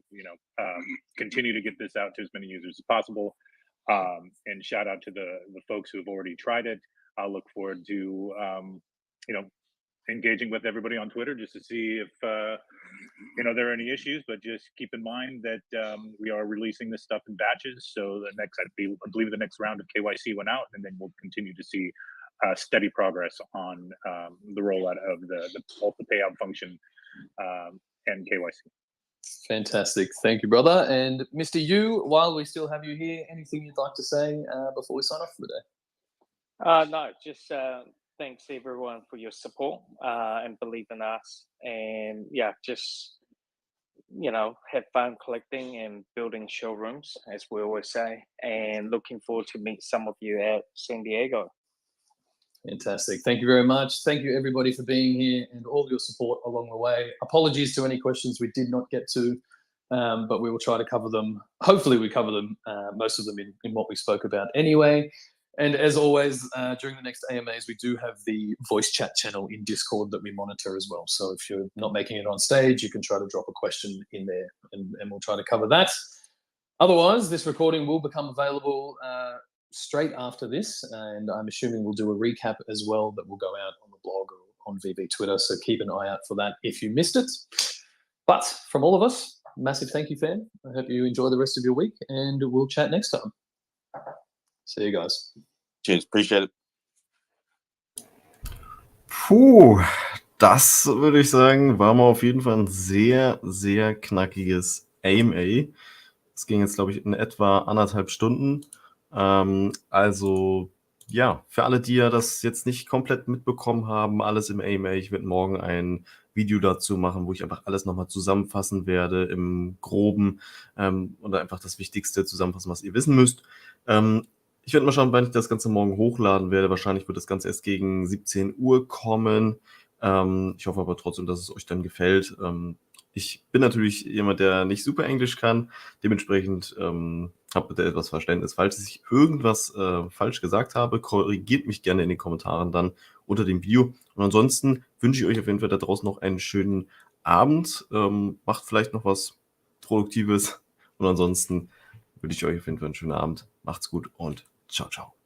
continue to get this out to as many users as possible. And shout out to the folks who have already tried it. I'll look forward to, engaging with everybody on Twitter just to see if, there are any issues, but just keep in mind that we are releasing this stuff in batches. So I believe the next round of KYC went out, and then we'll continue to see steady progress on the rollout of the payout function and KYC. Fantastic. Thank you, brother. And Mr. Yu, while we still have you here, anything you'd like to say before we sign off for the day? No, just thanks everyone for your support and believe in us. And yeah, just, have fun collecting and building showrooms, as we always say, and looking forward to meet some of you at San Diego. Fantastic. Thank you very much. Thank you, everybody, for being here and all your support along the way. Apologies to any questions we did not get to, but we will try to cover them. Hopefully we cover them, most of them in what we spoke about anyway. And as always, during the next AMAs, we do have the voice chat channel in Discord that we monitor as well. So if you're not making it on stage, you can try to drop a question in there and we'll try to cover that. Otherwise, this recording will become available straight after this, and I'm assuming we'll do a recap as well that will go out on the blog or on VeVe Twitter, so keep an eye out for that if you missed it. But from all of us, massive thank you, fan. I hope you enjoy the rest of your week, and we'll chat next time. See you guys. Cheers. Appreciate it. Puh, das würde ich sagen, war mal auf jeden Fall ein sehr, sehr knackiges AMA. Es ging jetzt, glaube ich, in etwa 1,5 Stunden. Also, ja, für alle, die ja das jetzt nicht komplett mitbekommen haben, alles im AMA, ich werde morgen ein Video dazu machen, wo ich einfach alles nochmal zusammenfassen werde im Groben und einfach das Wichtigste zusammenfassen, was ihr wissen müsst. Ich werde mal schauen, wann ich das Ganze morgen hochladen werde. Wahrscheinlich wird das Ganze erst gegen 17 Uhr kommen. Ich hoffe aber trotzdem, dass es euch dann gefällt. Ich bin natürlich jemand, der nicht super Englisch kann. Dementsprechend habt bitte etwas Verständnis. Falls ich irgendwas falsch gesagt habe, korrigiert mich gerne in den Kommentaren dann unter dem Video. Und ansonsten wünsche ich euch auf jeden Fall da draußen noch einen schönen Abend. Macht vielleicht noch was Produktives. Und ansonsten wünsche ich euch auf jeden Fall einen schönen Abend. Macht's gut und ciao, ciao.